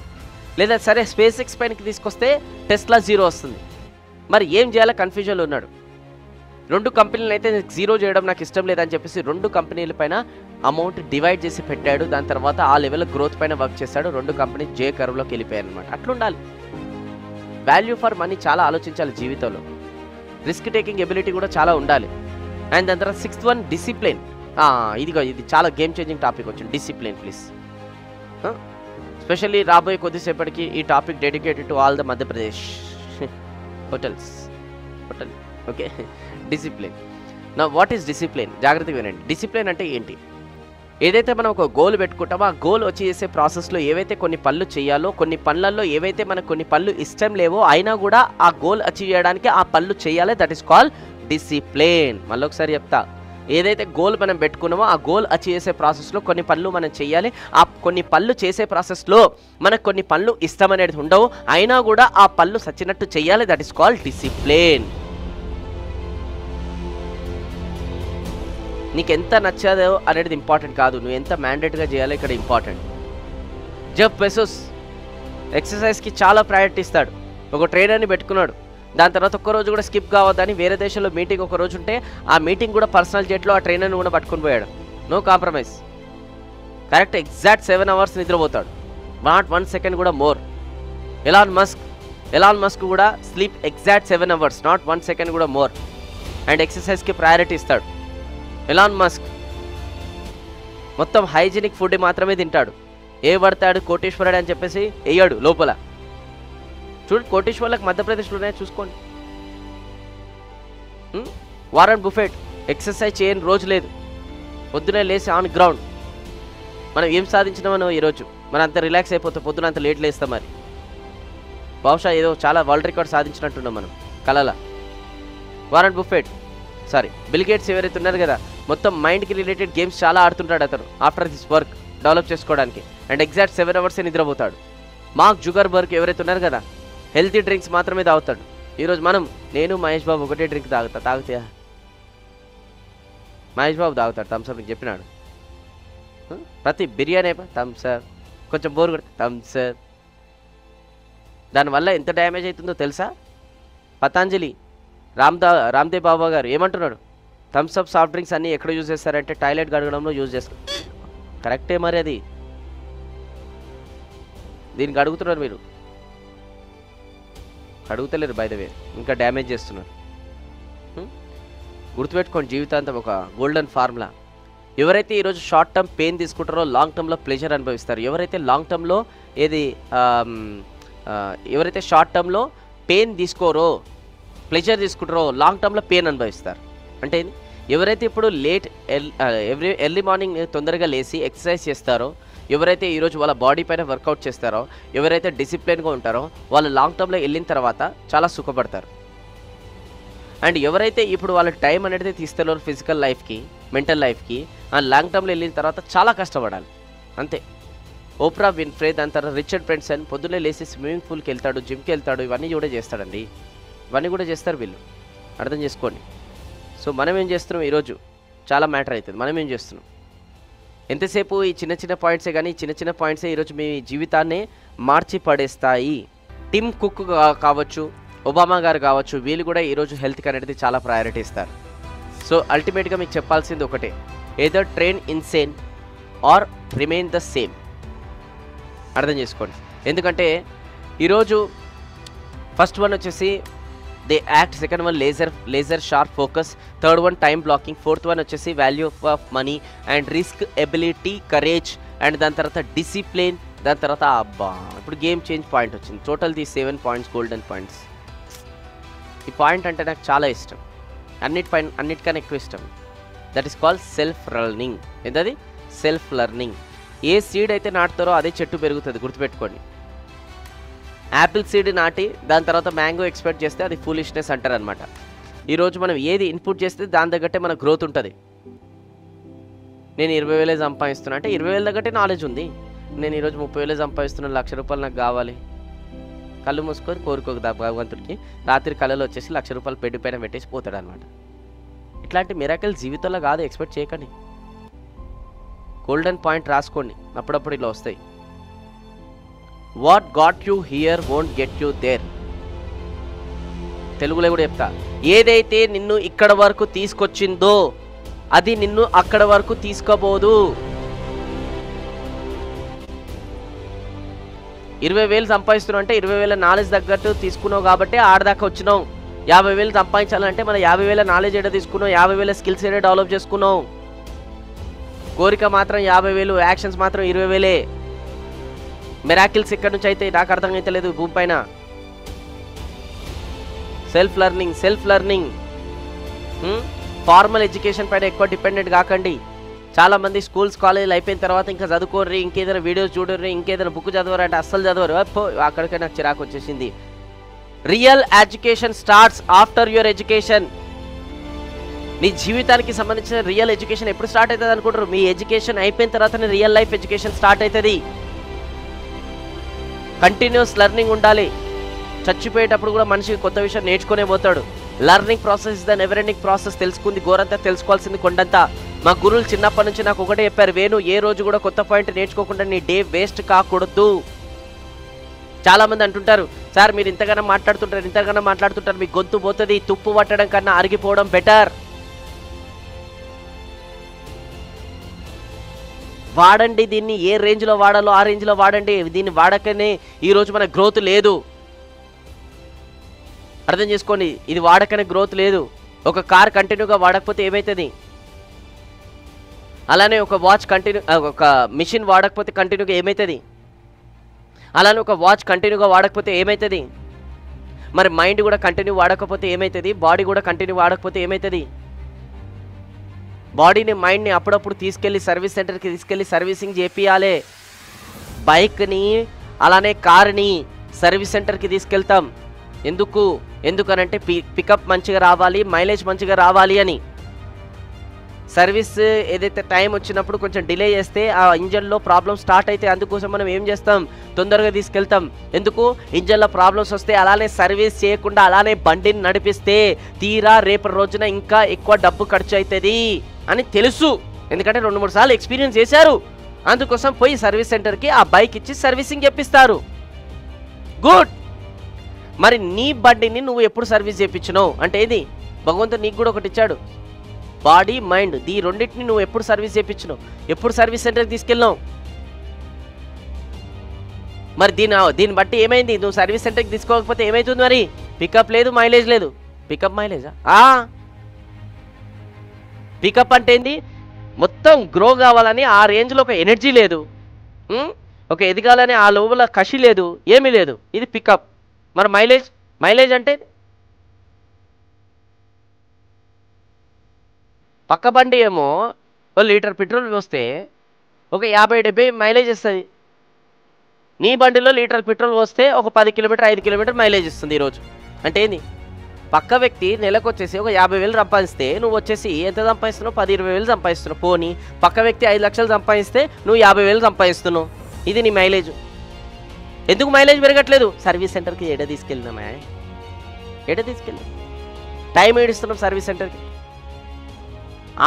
లేదా సరే స్పేస్ ఎక్స్ పైనకి తీసుకొస్తే టెస్లా 0 వస్తుంది. మరి ఏం చేయాలో కన్ఫ్యూజన్లో ఉన్నాడు. 2 కంపెనీలు అయితే 0 చేయడం నాకు ఇష్టం లేదని చెప్పేసి 2 కంపెనీల పైన అమౌంట్ డివైడ్ చేసి పెట్టాడు. దాని తర్వాత ఆ లెవెల్ గ్రోత్ పైన వర్క్ చేశాడు. 2 కంపెనీ జే కర్వ్లోకి వెళ్ళిపోయాయి అనమాట. అట్లుండాలి. వాల్యూ ఫర్ మనీ చాలా ఆలోచించాలి జీవితంలో. రిస్క్ టేకింగ్ ఎబిలిటీ కూడా చాలా ఉండాలి. అండ్ దాని తర్వాత 6th వన్ డిసిప్లిన్. ఇది చాలా గేమ్ చేంజింగ్ టాపిక్ వచ్చింది. Discipline please. స్పెషల్లీ రాబోయే కొద్దిసేపటికి ఈ topic dedicated to all the Madhya Pradesh hotel. Okay, discipline. నా వాట్ ఈస్ డిసిప్లిన్? జాగ్రత్తగా వినండి. డిసిప్లిన్ అంటే ఏంటి? ఏదైతే మనం ఒక గోల్ పెట్టుకుంటామో ఆ గోల్ వచ్చి చేసే ప్రాసెస్లో ఏవైతే కొన్ని పనులు చేయాలో, కొన్ని పనులలో ఏవైతే మనకు కొన్ని పనులు ఇష్టం లేవో అయినా కూడా ఆ గోల్ అచీవ్ చేయడానికి ఆ పనులు చేయాలి. That is called discipline. మళ్ళీ ఒకసారి చెప్తా. ఏదైతే గోల్ మనం పెట్టుకున్నామో ఆ గోల్ అచీవ్ చేసే ప్రాసెస్లో కొన్ని పనులు మనం చేయాలి. ఆ కొన్ని పనులు చేసే ప్రాసెస్లో మనకు కొన్ని పనులు ఇష్టం అనేది ఉండవు, అయినా కూడా ఆ పనులు సచ్చినట్టు చేయాలి. That is called discipline. నీకు ఎంత నచ్చదో అనేది ఇంపార్టెంట్ కాదు, నువ్వు ఎంత మ్యాండేట్గా చేయాలో ఇక్కడ ఇంపార్టెంట్. జెఫ్ బెజోస్ ఎక్సర్సైజ్కి చాలా ప్రయారిటీ ఇస్తాడు. ఒక ట్రైనర్ని పెట్టుకున్నాడు. దాని తర్వాత ఒక్కరోజు కూడా స్కిప్ కావద్దని వేరే దేశంలో మీటింగ్ ఒక రోజు ఉంటే ఆ మీటింగ్ కూడా పర్సనల్ జెట్లో ఆ ట్రైనర్ని కూడా పట్టుకొని పోయాడు. No compromise. Correct exact 7 hours నిద్రపోతాడు. నాట్ 1 second కూడా మోర్. ఎలాన్ మస్క్ కూడా sleep exact 7 hours, not 1 second కూడా మోర్. అండ్ ఎక్సర్సైజ్కి ప్రయారిటీ ఇస్తాడు. ఎలాన్ మస్క్ మొత్తం హైజీనిక్ ఫుడ్ మాత్రమే తింటాడు. ఏ పడతాడు కోటీశ్వరుడు అని చెప్పేసి వేయడు లోపల. చూడండి, కోటీశ్వర్లకు మధ్యప్రదేశ్లోనే చూసుకోండి. వారన్ బుఫెట్ ఎక్సర్సైజ్ చేయని రోజు లేదు. పొద్దునే లేసి ఆన్ గ్రౌండ్. మనం ఏం సాధించినామనో ఈరోజు మనం అంత రిలాక్స్ అయిపోతాం, పొద్దున అంత లేట్ లేస్తాం. మరి బహుశా ఏదో చాలా వరల్డ్ రికార్డ్ సాధించినట్టున్నాం మనం కలల. వారన్ బుఫెట్ బిల్ గేట్స్ ఎవరైతే ఉన్నారు కదా, మొత్తం మైండ్కి రిలేటెడ్ గేమ్స్ చాలా ఆడుతుంటాడు అతను ఆఫ్టర్ దిస్ వర్క్ డెవలప్ చేసుకోవడానికి. అండ్ ఎగ్జాక్ట్ 7 hours నిద్రపోతాడు. మార్క్ జుకర్బర్గ్ ఎవరైతే ఉన్నారు కదా, హెల్తీ డ్రింక్స్ మాత్రమే తాగుతాడు. ఈరోజు నేను మహేష్ బాబు ఒకటే డ్రింక్ తాగితే మహేష్ బాబు తాగుతాడు థమ్స్అప్. నీకు చెప్పినాడు ప్రతి బిర్యానీ థమ్స్అప్, కొంచెం బోర్ కూడా థమ్స్అప్. దానివల్ల ఎంత డ్యామేజ్ అవుతుందో తెలుసా? పతాంజలి రామ్దేవ్ బాబా గారు ఏమంటున్నాడు? థమ్స్అప్ సాఫ్ట్ డ్రింక్స్ అన్నీ ఎక్కడ యూజ్ చేస్తారంటే టాయిలెట్ కడగడంలో యూజ్ చేస్తారు. కరెక్టే మరి అది. దీనికి అడుగుతున్నారు మీరు, అడుగుతలేరు బై ద వే, ఇంకా డ్యామేజ్ చేస్తున్నారు. గుర్తుపెట్టుకోండి, జీవితాంతం ఒక గోల్డెన్ ఫార్ములా. ఎవరైతే ఈరోజు షార్ట్ టర్మ్ పెయిన్ తీసుకుంటారో లాంగ్ టర్మ్లో ప్లెజర్ అనుభవిస్తారు. ఎవరైతే షార్ట్ టర్మ్లో పెయిన్ తీసుకోరో ప్లెజర్ తీసుకుంటారో లాంగ్ టర్మ్లో పెయిన్ అనుభవిస్తారు. అంటే ఎవరైతే ఇప్పుడు ఎర్లీ మార్నింగ్ తొందరగా లేచి ఎక్సర్సైజ్ చేస్తారో, ఎవరైతే ఈరోజు వాళ్ళ బాడీ పైన వర్కౌట్ చేస్తారో, ఎవరైతే డిసిప్లిన్గా ఉంటారో వాళ్ళు లాంగ్ టర్మ్లో వెళ్ళిన తర్వాత చాలా సుఖపడతారు. అండ్ ఎవరైతే ఇప్పుడు వాళ్ళ టైం అనేది తీస్తారో ఫిజికల్ లైఫ్కి మెంటల్ లైఫ్కి, ఆ లాంగ్ టర్మ్లో వెళ్ళిన తర్వాత చాలా కష్టపడాలి అంతే. ఓప్రా విన్ఫ్రే, దాని తర్వాత రిచర్డ్ బ్రాన్సన్ పొద్దున్నే లేచి స్విమ్మింగ్ పూల్కి వెళ్తాడు, జిమ్కి వెళ్తాడు, ఇవన్నీ కూడా చేస్తాడండి. ఇవన్నీ కూడా చేస్తారు వీళ్ళు, అర్థం చేసుకోండి. సో మనం ఏం చేస్తున్నాం ఈరోజు చాలా మ్యాటర్ అవుతుంది. మనం ఏం చేస్తున్నాం? ఎంతసేపు ఈ చిన్న చిన్న పాయింట్సే, కానీ చిన్న చిన్న పాయింట్సే ఈరోజు మీ జీవితాన్ని మార్చి పడేస్తాయి. టిమ్ కుక్ కావచ్చు, ఒబామా గారు కావచ్చు, వీళ్ళు కూడా ఈరోజు హెల్త్కి అనేది చాలా ప్రయారిటీ ఇస్తారు. సో అల్టిమేట్గా మీకు చెప్పాల్సింది ఒకటే, either train insane or remain the same. అర్థం చేసుకోండి. ఎందుకంటే ఈరోజు ఫస్ట్ వన్ వచ్చేసి they act, second one laser sharp focus, third one time blocking, fourth one వచ్చేసి value of money and risk ability courage, and దాని తర్వాత డిసిప్లిన్, దాని తర్వాత ఇప్పుడు గేమ్ చేంజ్ పాయింట్ వచ్చింది. Total the 7 points golden points. ఈ పాయింట్ అంటే నాకు చాలా ఇష్టం, అన్నిటికన్నా ఎక్కువ ఇష్టం. That is called self learning. ఏంటది? Self learning. ఏ సీడ్ అయితే నాటుతారో అదే చెట్టు పెరుగుతుంది, గుర్తుపెట్టుకోండి. యాపిల్ సీడ్ నాటి దాని తర్వాత మ్యాంగో ఎక్స్పెక్ట్ చేస్తే అది ఫూలిష్నెస్ అంటారు అనమాట. ఈరోజు మనం ఏది ఇన్పుట్ చేస్తే దాని తగ్గట్టే మన గ్రోత్ ఉంటుంది. నేను 20,000 సంపాదిస్తున్నా అంటే 20,000 తగ్గట్టే నాలెడ్జ్ ఉంది. నేను ఈరోజు 30,000 సంపాదిస్తున్నాను, ₹1,00,000 నాకు కావాలి, కళ్ళు మూసుకొని కోరుకోక భగవంతుడికి రాత్రి కళలో వచ్చేసి ₹1,00,000 బెడ్ పైన పెట్టేసి పోతాడు అనమాట. ఇట్లాంటి మిరాకిల్ జీవితంలో కాదు, ఎక్స్పెక్ట్ చేయకండి. గోల్డెన్ పాయింట్ రాసుకోండి, అప్పుడప్పుడు ఇలా వస్తాయి. What got you here won't get you there. తెలుగులో కూడా చెప్తా, ఏదైతే నిన్ను ఇక్కడ వరకు తీసుకొచ్చిందో అది నిన్ను అక్కడ వరకు తీసుకోబోదు. 20,000 సంపాదిస్తున్నావు అంటే 20,000 నాలెడ్జ్ తగ్గట్టు తీసుకున్నావు కాబట్టి ఆడదాకా వచ్చినావు. 50,000 సంపాదించాలంటే మన 50,000 నాలెడ్జ్ ఏడా తీసుకున్నావు, 50,000 స్కిల్స్ ఏడా డెవలప్ చేసుకున్నావు. కోరిక మాత్రం 50,000, యాక్షన్స్ మాత్రం 20,000. మిరాకిల్స్ ఎక్కడి నుంచి అయితే నాకు అర్థం అయితే లేదు భూమి పైన. Self learning. ఫార్మల్ ఎడ్యుకేషన్ పైన ఎక్కువ డిపెండెంట్ కాకండి. చాలామంది స్కూల్స్ కాలేజీలు అయిపోయిన తర్వాత ఇంకా చదువుకోర్రి, ఇంకేదైనా వీడియోస్ చూడర్రి, ఇంకేదైనా బుక్ చదవరు అంటే అస్సలు చదవరు. అక్కడికే నాకు చిరాకు వచ్చేసింది. Real education starts after your education. నీ జీవితానికి సంబంధించిన రియల్ ఎడ్యుకేషన్ ఎప్పుడు స్టార్ట్ అవుతుంది అనుకుంటారు? మీ ఎడ్యుకేషన్ అయిపోయిన తర్వాతనే రియల్ లైఫ్ ఎడ్యుకేషన్ స్టార్ట్ అవుతుంది. కంటిన్యూస్ లెర్నింగ్ ఉండాలి. చచ్చిపోయేటప్పుడు కూడా మనిషి కొత్త విషయం నేర్చుకునే పోతాడు. Learning process is the never ending process. తెలుసుకుంది గోరంతా, తెలుసుకోవాల్సింది కొండంతా. మా గురువులు చిన్నప్పటి నుంచి నాకు ఒకటే చెప్పారు, వేణు ఏ రోజు కూడా కొత్త పాయింట్ నేర్చుకోకుండా నీ డే వేస్ట్ కాకూడదు. చాలామంది అంటుంటారు, సార్ మీరు ఇంతగానో మాట్లాడుతుంటారు మీ గొంతు పోతుంది, తుప్పు పట్టడం కన్నా అరిగిపోవడం బెటర్. వాడండి దీన్ని, ఏ రేంజ్లో వాడాలో ఆ రేంజ్లో వాడండి. దీన్ని వాడకనే ఈరోజు మన గ్రోత్ లేదు. అర్థం చేసుకోండి, ఇది వాడకనే గ్రోత్ లేదు. ఒక కార్ కంటిన్యూగా వాడకపోతే ఏమవుతుంది? అలానే ఒక వాచ్ ఒక మిషన్ వాడకపోతే కంటిన్యూగా ఏమవుతుంది? అలానే ఒక వాచ్ కంటిన్యూగా వాడకపోతే ఏమవుతుంది? మరి మైండ్ కూడా కంటిన్యూ వాడకపోతే ఏమవుతుంది? బాడీ కూడా కంటిన్యూ వాడకపోతే ఏమవుతుంది? బాడీని మైండ్ని అప్పుడప్పుడు తీసుకెళ్ళి సర్వీస్ సెంటర్కి తీసుకెళ్ళి సర్వీసింగ్ చేపియాలి. బైక్ని అలానే కార్ని సర్వీస్ సెంటర్కి తీసుకెళ్తాం. ఎందుకనంటే పికప్ మంచిగా రావాలి, మైలేజ్ మంచిగా రావాలి అని. సర్వీస్ ఏదైతే టైం వచ్చినప్పుడు కొంచెం డిలే చేస్తే ఆ ఇంజన్లో ప్రాబ్లమ్ స్టార్ట్ అయితే అందుకోసం మనం ఏం చేస్తాం? తొందరగా తీసుకెళ్తాం. ఎందుకు? ఇంజన్లో ప్రాబ్లమ్స్ వస్తే అలానే సర్వీస్ చేయకుండా అలానే బండిని నడిపిస్తే తీరా రేపటి రోజున ఇంకా ఎక్కువ డబ్బు ఖర్చు అవుతుంది అని తెలుసు. ఎందుకంటే 2-3 సార్లు ఎక్స్పీరియన్స్ చేశారు. అందుకోసం పోయి సర్వీస్ సెంటర్కి ఆ బైక్ ఇచ్చి సర్వీసింగ్ చేపిస్తారు. గుడ్. మరి నీ బండిని నువ్వు ఎప్పుడు సర్వీస్ చేయించినావు అంటే ఏది? భగవంతుడు నీకు కూడా ఒకటి ఇచ్చాడు, బాడీ మైండ్. ఈ రెండింటిని నువ్వు ఎప్పుడు సర్వీస్ చేయించినావు? ఎప్పుడు సర్వీస్ సెంటర్కి తీసుకెళ్ళినావు? మరి దీన్ని బట్టి ఏమైంది? నువ్వు సర్వీస్ సెంటర్కి తీసుకోకపోతే ఏమవుతుంది? మరి పికప్ లేదు, మైలేజ్ లేదు. పికప్ మైలేజా? పికప్ అంటే ఏంది? మొత్తం గ్రో కావాలని ఆ రేంజ్లో ఒక ఎనర్జీ లేదు, ఒక ఎదగాలని ఆ లోపల కషి లేదు, ఏమీ లేదు. ఇది పికప్. మరి మైలేజ్ అంటే పక్క బండి ఏమో 1 లీటర్ పెట్రోల్ పోస్తే ఒక 50-70 మైలేజ్ ఇస్తుంది. నీ బండిలో లీటర్ పెట్రోల్ పోస్తే ఒక 10 కిలోమీటర్ 5 కిలోమీటర్ మైలేజ్ ఇస్తుంది ఈరోజు. అంటే ఏంది? పక్క వ్యక్తి నెలకు వచ్చేసి ఒక 50,000 సంపాదిస్తే నువ్వు వచ్చేసి ఎంత సంపాదిస్తున్నావు? 10-20,000 సంపాదిస్తున్నావు. పోనీ పక్క వ్యక్తి 5 లక్షలు సంపాదిస్తే నువ్వు 50,000 సంపాదిస్తున్నావు. ఇది నీ మైలేజ్. ఎందుకు మైలేజ్ పెరగట్లేదు? సర్వీస్ సెంటర్కి ఎడ తీసుకెళ్ళినామా? టైం ఏడిస్తున్నాం సర్వీస్ సెంటర్కి.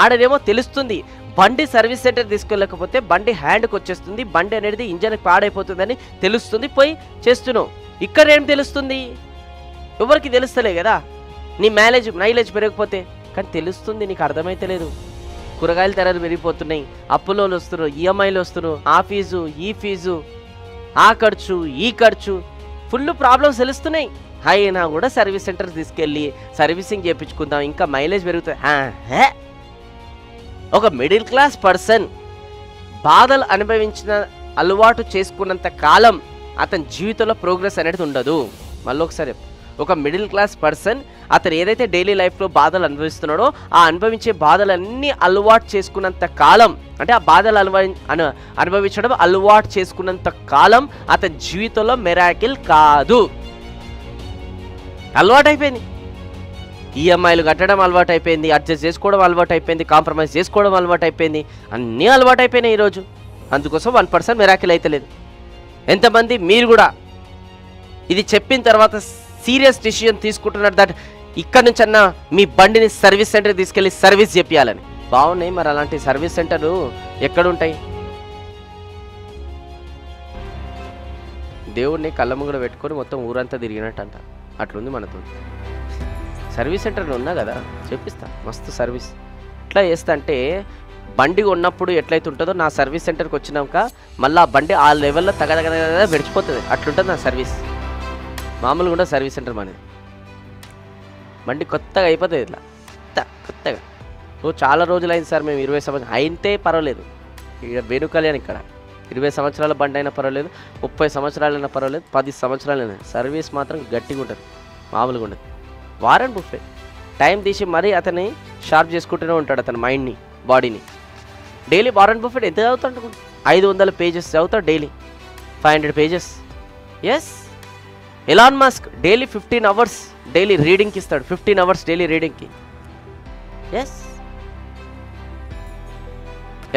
ఆడనేమో తెలుస్తుంది, బండి సర్వీస్ సెంటర్ తీసుకెళ్ళకపోతే బండి హ్యాండ్కి వచ్చేస్తుంది, బండి అనేది ఇంజన్కి పాడైపోతుందని తెలుస్తుంది, పోయి చేస్తున్నావు. ఇక్కడ ఏం తెలుస్తుంది? ఎవరికి తెలుస్తలే కదా. నీ మైలేజ్ పెరగకపోతే కానీ తెలుస్తుంది, నీకు అర్థమైతే లేదు. కూరగాయల ధరలు పెరిగిపోతున్నాయి, అప్పులోలు వస్తున్నారు, ఈఎంఐలు వస్తున్నారు, ఆ ఫీజు ఈ ఫీజు, ఆ ఖర్చు ఈ ఖర్చు, ఫుల్ ప్రాబ్లమ్స్ తెలుస్తున్నాయి. అయినా కూడా సర్వీస్ సెంటర్ తీసుకెళ్ళి సర్వీసింగ్ చేయించుకుందాం, ఇంకా మైలేజ్ పెరుగుతుంది. ఒక మిడిల్ క్లాస్ పర్సన్ బాధలు అనుభవించిన అలవాటు చేసుకున్నంత కాలం అతని జీవితంలో ప్రోగ్రెస్ అనేది ఉండదు. మళ్ళీ ఒకసారి, ఒక మిడిల్ క్లాస్ పర్సన్ అతను ఏదైతే డైలీ లైఫ్లో బాధలు అనుభవిస్తున్నాడో ఆ అనుభవించే బాధలన్నీ అలవాటు చేసుకున్నంత కాలం, అంటే ఆ బాధలు అనుభవించడం అలవాటు చేసుకున్నంత కాలం అతని జీవితంలో మిరాకిల్ కాదు. అలవాటు అయిపోయింది, ఈఎంఐలు కట్టడం అలవాటు అయిపోయింది, అడ్జస్ట్ చేసుకోవడం అలవాటు అయిపోయింది, కాంప్రమైజ్ చేసుకోవడం అలవాటు అయిపోయింది, అన్నీ అలవాటు అయిపోయినాయి ఈరోజు. అందుకోసం 1% మిరాకిల్ అయితే లేదు. ఎంతమంది మీరు కూడా ఇది చెప్పిన తర్వాత సీరియస్ డిసిషన్ తీసుకుంటున్నారు దట్ ఇక్కడ నుంచి అన్నా మీ బండిని సర్వీస్ సెంటర్కి తీసుకెళ్ళి సర్వీస్ చేపియాలని? బాగున్నాయి, మరి అలాంటి సర్వీస్ సెంటర్లు ఎక్కడుంటాయి? దేవుడిని కళ్ళ ముంగడ పెట్టుకొని మొత్తం ఊరంతా తిరిగినట్టు అంట. అట్లుంది మనతో. సర్వీస్ సెంటర్లో ఉన్నా కదా, చెప్పిస్తా మస్తు సర్వీస్. ఎట్లా చేస్తా అంటే, బండి ఉన్నప్పుడు ఎట్లయితే ఉంటుందో నా సర్వీస్ సెంటర్కి వచ్చినాక మళ్ళీ ఆ బండి ఆ లెవెల్లో తగదగదగ విడిచిపోతుంది. అట్లుంటుంది నా సర్వీస్. మామూలుగా కూడా సర్వీస్ సెంటర్ మనది. బండి కొత్తగా అయిపోతుంది ఇట్లా కొత్తగా. చాలా రోజులైంది సార్ మేము 20 సంవత్సరాలు అయితే పర్వాలేదు. ఇక్కడ వేణు కళ్యాణ్ ఇక్కడ 20 సంవత్సరాల బండి అయినా పర్వాలేదు, 30 సంవత్సరాలైనా పర్వాలేదు, 10 సంవత్సరాలైనా సర్వీస్ మాత్రం గట్టిగా ఉంటుంది, మామూలుగా ఉండదు. వారెన్ బఫెట్ టైం తీసి మరీ అతన్ని షార్ప్ చేసుకుంటూనే ఉంటాడు, అతని మైండ్ని, బాడీని. డైలీ వారెన్ బఫెట్ ఎంత చదువుతాడు? 500 పేజెస్ చదువుతాడు డైలీ, 500 pages. Yes. Elon Musk daily 15 hours daily రీడింగ్కి ఇస్తాడు, 15 అవర్స్ డైలీ రీడింగ్కి. ఎస్.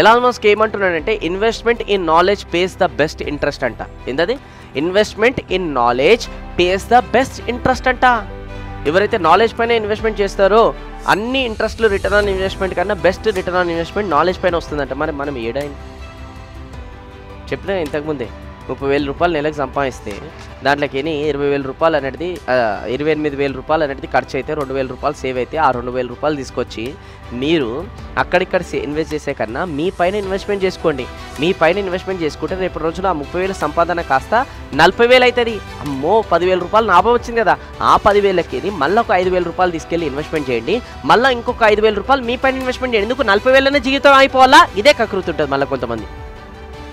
ఎలాన్ మస్క్ ఏమంటున్నాడంటే, investment in knowledge pays the best interest అంట. ఏంటది? Investment in knowledge pays the best interest అంట. ఎవరైతే నాలెడ్జ్ పైన ఇన్వెస్ట్మెంట్ చేస్తారో అన్ని ఇంట్రెస్ట్లు రిటర్న్ ఆన్ ఇన్వెస్ట్మెంట్ కన్నా best return on investment knowledge పైన వస్తుందంట. మరి మనం ఏడైంది చెప్పినా ఇంతకుముందే, 30,000 రూపాయలు నెలకు సంపాదిస్తే దాంట్లోకి 20,000 రూపాయలు అనేది 28,000 రూపాయలు అనేది ఖర్చు అయితే 2,000 రూపాయలు సేవ్ అయితే ఆ 2,000 రూపాయలు తీసుకొచ్చి మీరు అక్కడిక్కడ ఇన్వెస్ట్ చేసే కన్నా మీ పైన ఇన్వెస్ట్మెంట్ చేసుకోండి. మీ పైన ఇన్వెస్ట్మెంట్ చేసుకుంటే రేపు రోజున ఆ 30,000 సంపాదన కాస్త 40,000 అవుతుంది. అమ్మో 10,000 రూపాయలు లాభం వచ్చింది కదా, ఆ 10,000కి మళ్ళీ ఒక 5,000 రూపాయలు తీసుకెళ్ళి ఇన్వెస్ట్మెంట్ చేయండి. మళ్ళీ ఇంకొక 5,000 రూపాయలు మీ పైన ఇన్వెస్ట్మెంట్ చేయండి. ఎందుకు 40,000 జీవితం అయిపోవాలా? ఇదే కకృతి ఉంటుంది మళ్ళీ కొంతమంది.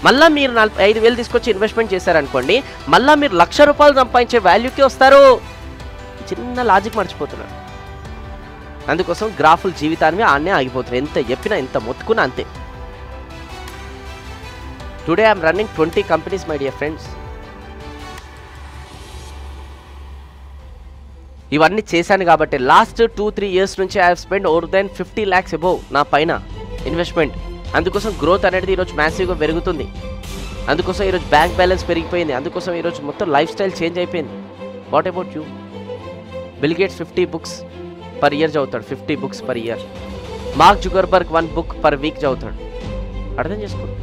మళ్ళీ మీరు 5,000 తీసుకొచ్చి ఇన్వెస్ట్మెంట్ చేశారనుకోండి, మళ్ళీ మీరు 1,00,000 రూపాయలు సంపాదించే వాల్యూకి వస్తారు. చిన్న లాజిక్ మర్చిపోతున్నారు. అందుకోసం గ్రాఫులు జీవితాన్ని ఆడనే ఆగిపోతున్నారు. ఎంత చెప్పినా ఎంత మొత్తుకున్నా అంతే. Today I'm running 20 companies my dear friends. ఇవన్నీ చేశాను కాబట్టి లాస్ట్ 2-3 ఇయర్స్ నుంచి I have spend over than 50 lakhs above నా పైన ఇన్వెస్ట్మెంట్. అందుకోసం గ్రోత్ అనేది ఈరోజు మ్యాసివ్గా పెరుగుతుంది. అందుకోసం ఈరోజు బ్యాంక్ బ్యాలెన్స్ పెరిగిపోయింది. అందుకోసం ఈరోజు మొత్తం లైఫ్ స్టైల్ చేంజ్ అయిపోయింది. What about you? Bill gates 50 books per year చదువుతాడు, 50 books per year. Mark Zuckerberg 1 book per week చదువుతాడు. అర్థం చేసుకోండి.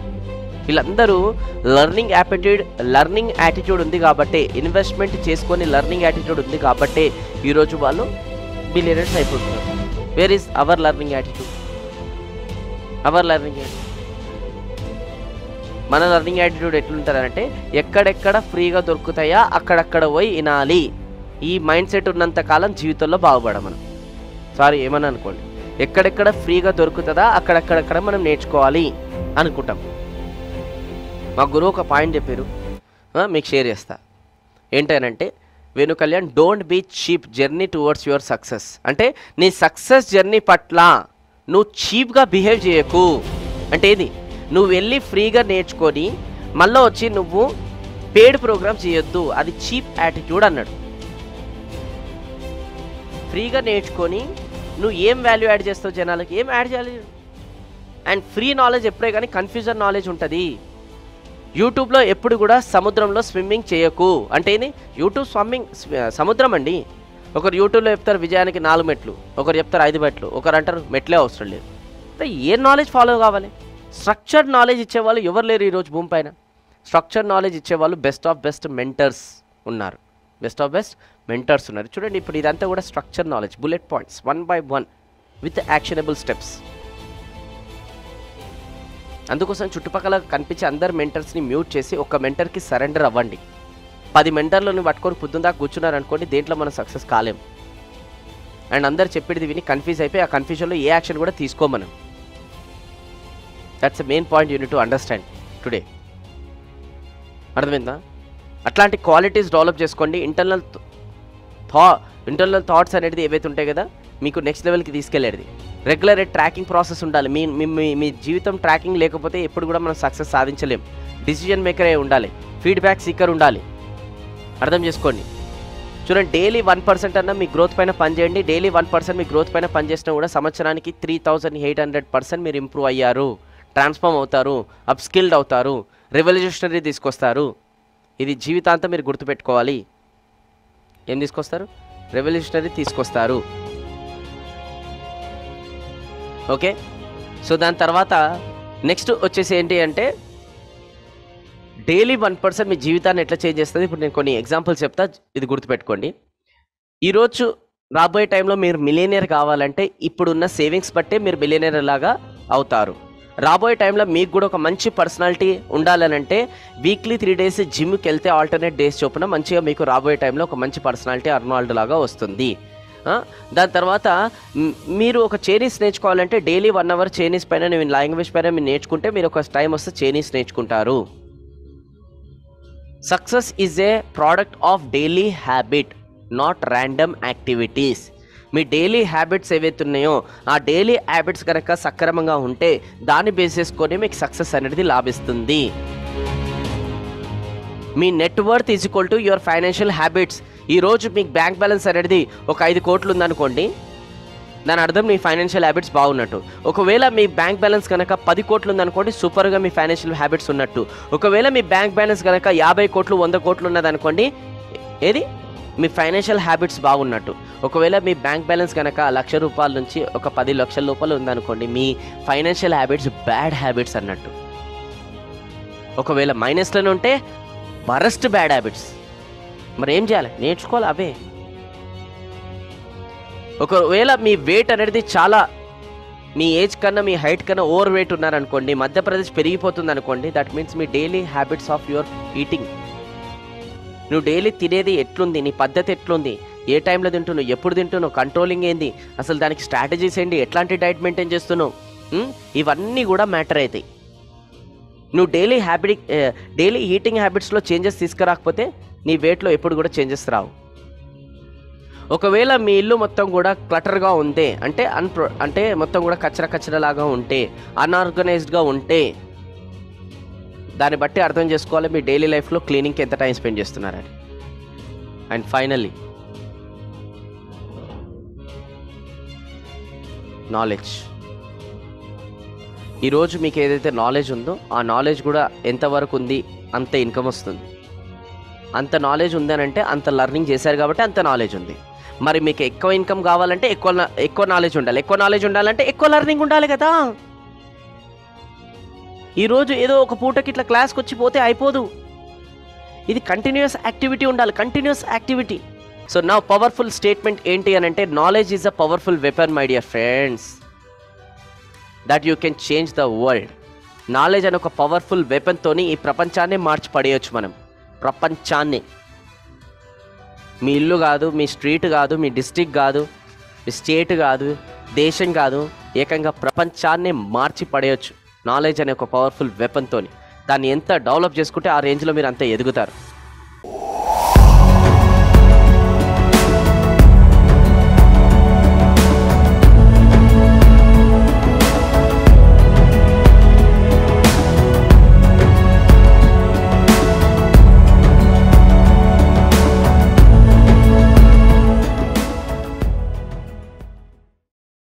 వీళ్ళందరూ లర్నింగ్ యాటిట్యూడ్ ఉంది కాబట్టి, ఇన్వెస్ట్మెంట్ చేసుకొని లర్నింగ్ యాటిట్యూడ్ ఉంది కాబట్టి ఈరోజు వాళ్ళు బిలియనర్స్ అయిపోతున్నారు. Where is our learning attitude? మన లర్నింగ్ యాటిట్యూడ్ ఎట్లుంటారంటే, ఎక్కడెక్కడ ఫ్రీగా దొరుకుతాయా అక్కడక్కడ పోయి వినాలి. ఈ మైండ్ సెట్ ఉన్నంత కాలం జీవితంలో బాగుపడం మనం. ఏమని అనుకోండి, ఎక్కడెక్కడ ఫ్రీగా దొరుకుతుందా అక్కడక్కడ మనం నేర్చుకోవాలి అనుకుంటాం. మా గురువు ఒక పాయింట్ చెప్పారు, మీకు షేర్ చేస్తా. ఏంటనంటే, Venu Kalyan, don't be cheap journey towards your success. అంటే నీ సక్సెస్ జర్నీ పట్ల నువ్వు చీప్గా బిహేవ్ చేయకు. అంటే ఏది? నువ్వు వెళ్ళి ఫ్రీగా నేర్చుకొని మళ్ళీ వచ్చి నువ్వు పెయిడ్ ప్రోగ్రామ్ చేయొద్దు, అది చీప్ యాటిట్యూడ్ అన్నాడు. ఫ్రీగా నేర్చుకొని నువ్వు ఏం వాల్యూ యాడ్ చేస్తావు జనాలకి? ఏం యాడ్ చేయాలి? అండ్ ఫ్రీ నాలెడ్జ్ ఎప్పుడే కానీ కన్ఫ్యూజన్ నాలెడ్జ్ ఉంటుంది. యూట్యూబ్లో ఎప్పుడు కూడా సముద్రంలో స్విమ్మింగ్ చేయకు. అంటే ఏంది? యూట్యూబ్ సముద్రం అండి. ఒకరు యూట్యూబ్లో చెప్తారు విజయానికి 4 మెట్లు, ఒకరు చెప్తారు 5 మెట్లు, ఒకరు అంటారు మెట్లే అవసరం లేదు. ఏ నాలెడ్జ్ ఫాలో కావాలి? స్ట్రక్చర్డ్ నాలెడ్జ్ ఇచ్చేవాళ్ళు ఎవరు లేరు ఈరోజు భూమి పైన. స్ట్రక్చర్డ్ నాలెడ్జ్ ఇచ్చేవాళ్ళు బెస్ట్ ఆఫ్ బెస్ట్ మెంటర్స్ ఉన్నారు. చూడండి, ఇప్పుడు ఇదంతా కూడా structure knowledge, bullet points 1 by 1 with actionable steps. అందుకోసం చుట్టుపక్కల కనిపించే అందరు మెంటర్స్ని మ్యూట్ చేసి ఒక మెంటర్కి సరెండర్ అవ్వండి. 10 మెంటర్లను పట్టుకొని పొద్దుందాకా కూర్చున్నారనుకోండి, దేంట్లో మనం సక్సెస్ కాలేం. అండ్ అందరు చెప్పేది విని కన్ఫ్యూజ్ అయిపోయి ఆ కన్ఫ్యూజన్లో ఏ యాక్షన్ కూడా తీసుకోమనం. That's the main point you need to understand today. అర్థమైందా? అట్లాంటి క్వాలిటీస్ డెవలప్ చేసుకోండి. ఇంటర్నల్ థాట్స్ అనేది ఏవైతే ఉంటాయి కదా, మీకు నెక్స్ట్ లెవెల్కి తీసుకెళ్ళేది. రెగ్యులర్ ట్రాకింగ్ ప్రాసెస్ ఉండాలి. మీ జీవితం ట్రాకింగ్ లేకపోతే ఎప్పుడు కూడా మనం సక్సెస్ సాధించలేం. డిసిజన్ మేకర్ అయి ఉండాలి, ఫీడ్బ్యాక్ సీకర్ ఉండాలి. అర్థం చేసుకోండి. చూడండి, డైలీ 1% అన్న మీ గ్రోత్ పైన పనిచేయండి. డైలీ 1% మీ గ్రోత్ పైన పనిచేసినా కూడా సంవత్సరానికి 3,800% మీరు ఇంప్రూవ్ అయ్యారు, ట్రాన్స్ఫార్మ్ అవుతారు, అప్స్కిల్డ్ అవుతారు, రెవల్యూషనరీ తీసుకొస్తారు. ఇది జీవితాంతం మీరు గుర్తుపెట్టుకోవాలి. ఏం తీసుకొస్తారు? రెవల్యూషనరీ తీసుకొస్తారు. ఓకే. సో దాని తర్వాత నెక్స్ట్ వచ్చేసి ఏంటి అంటే, డైలీ 1% మీ జీవితాన్ని ఎట్లా చేంజ్ చేస్తుంది. ఇప్పుడు నేను కొన్ని ఎగ్జాంపుల్స్ చెప్తా, ఇది గుర్తుపెట్టుకోండి. ఈరోజు రాబోయే టైంలో మీరు మిలియనియర్ కావాలంటే ఇప్పుడున్న సేవింగ్స్ బట్టే మీరు మిలియనియర్ లాగా అవుతారు. రాబోయే టైంలో మీకు కూడా ఒక మంచి పర్సనాలిటీ ఉండాలనంటే వీక్లీ 3 days జిమ్కి వెళ్తే ఆల్టర్నేట్ డేస్ చొప్పున మంచిగా మీకు రాబోయే టైంలో ఒక మంచి పర్సనాలిటీ అర్నాల్డ్ లాగా వస్తుంది. దాని తర్వాత మీరు ఒక చైనీస్ నేర్చుకోవాలంటే డైలీ 1 hour చైనీస్ పైన లాంగ్వేజ్ పైన మీరు నేర్చుకుంటే మీరు ఒక టైం వస్తే చైనీస్ నేర్చుకుంటారు. Success is a product of daily habit, not random activities. Me daily habits ఏవైతే ఉన్నాయో ఆ డైలీ హ్యాబిట్స్ కనుక సక్రమంగా ఉంటే దాన్ని బేస్ చేసుకొని మీకు సక్సెస్ అనేది లాభిస్తుంది. మీ net worth is equal to your financial habits. ఈరోజు మీకు బ్యాంక్ బ్యాలెన్స్ అనేది ఒక 5 కోట్లు ఉందనుకోండి, దాని అర్థం మీ ఫైనాన్షియల్ హ్యాబిట్స్ బాగున్నట్టు. ఒకవేళ మీ బ్యాంక్ బ్యాలెన్స్ కనుక 10 కోట్లు ఉందనుకోండి, సూపర్గా మీ ఫైనాన్షియల్ హ్యాబిట్స్ ఉన్నట్టు. ఒకవేళ మీ బ్యాంక్ బ్యాలెన్స్ కనుక 50 కోట్లు 100 కోట్లు ఉన్నదనుకోండి, ఏది మీ ఫైనాన్షియల్ హ్యాబిట్స్ బాగున్నట్టు. ఒకవేళ మీ బ్యాంక్ బ్యాలెన్స్ కనుక 1,00,000 రూపాయల నుంచి ఒక 10 లక్షల రూపాయలు ఉందనుకోండి, మీ ఫైనాన్షియల్ హ్యాబిట్స్ బ్యాడ్ హ్యాబిట్స్ అన్నట్టు. ఒకవేళ మైనస్లోనే ఉంటే వరస్ట్ బ్యాడ్ హ్యాబిట్స్. మరి ఏం చేయాలి? నేర్చుకోవాలి అవే. ఒకవేళ మీ వెయిట్ అనేది చాలా మీ ఏజ్ కన్నా మీ హైట్ కన్నా ఓవర్ వెయిట్ ఉన్నారనుకోండి, మధ్యప్రదేశ్ పెరిగిపోతుంది అనుకోండి, that means me daily habits of your eating. నువ్వు డైలీ తినేది ఎట్లుంది, నీ పద్ధతి ఎట్లుంది, ఏ టైంలో తింటున్నావు, ఎప్పుడు తింటున్నావు, కంట్రోలింగ్ ఏంది, అసలు దానికి స్ట్రాటజీస్ ఏంటి, ఎట్లాంటి డైట్ మెయింటైన్ చేస్తున్నావు, ఇవన్నీ కూడా మ్యాటర్ అవుతాయి. నువ్వు డైలీ ఈటింగ్ హ్యాబిట్స్లో చేంజెస్ తీసుకురాకపోతే నీ వెయిట్లో ఎప్పుడు కూడా చేంజెస్ రావు. ఒకవేళ మీ ఇల్లు మొత్తం కూడా క్లటర్గా ఉంటే, అంటే మొత్తం కూడా కచ్చరలాగా ఉంటే, అన్ఆర్గనైజ్డ్గా ఉంటే, దాన్ని బట్టి అర్థం చేసుకోవాలి మీ డైలీ లైఫ్లో క్లీనింగ్కి ఎంత టైం స్పెండ్ చేస్తున్నారని. And finally knowledge. ఈరోజు మీకు ఏదైతే నాలెడ్జ్ ఉందో ఆ నాలెడ్జ్ కూడా ఎంతవరకు ఉంది, అంత ఇన్కమ్ వస్తుంది. అంత నాలెడ్జ్ ఉందనంటే అంత లర్నింగ్ చేశారు కాబట్టి అంత నాలెడ్జ్ ఉంది. మరి మీకు ఎక్కువ ఇన్కమ్ కావాలంటే ఎక్కువ నాలెడ్జ్ ఉండాలి. ఎక్కువ నాలెడ్జ్ ఉండాలంటే ఎక్కువ లర్నింగ్ ఉండాలి కదా. ఈరోజు ఏదో ఒక పూటకి ఇట్లా క్లాస్కి వచ్చి పోతే అయిపోదు. ఇది కంటిన్యూస్ యాక్టివిటీ ఉండాలి, కంటిన్యూస్ యాక్టివిటీ. సో నా పవర్ఫుల్ స్టేట్మెంట్ ఏంటి అని అంటే, knowledge is a powerful weapon my dear friends, that you can change the world. Knowledge అనే ఒక పవర్ఫుల్ వెపన్తోని ఈ ప్రపంచాన్ని మార్చి పడేయచ్చు మనం. ప్రపంచాన్ని, మీ ఇల్లు కాదు, మీ స్ట్రీట్ కాదు, మీ డిస్ట్రిక్ట్ కాదు, మీ స్టేట్ కాదు, దేశం కాదు, ఏకంగా ప్రపంచాన్ని మార్చి పడేయచ్చు నాలెడ్జ్ అనే ఒక పవర్ఫుల్ వెపన్తోని. దాన్ని ఎంత డెవలప్ చేసుకుంటే ఆ రేంజ్లో మీరు అంత ఎదుగుతారు.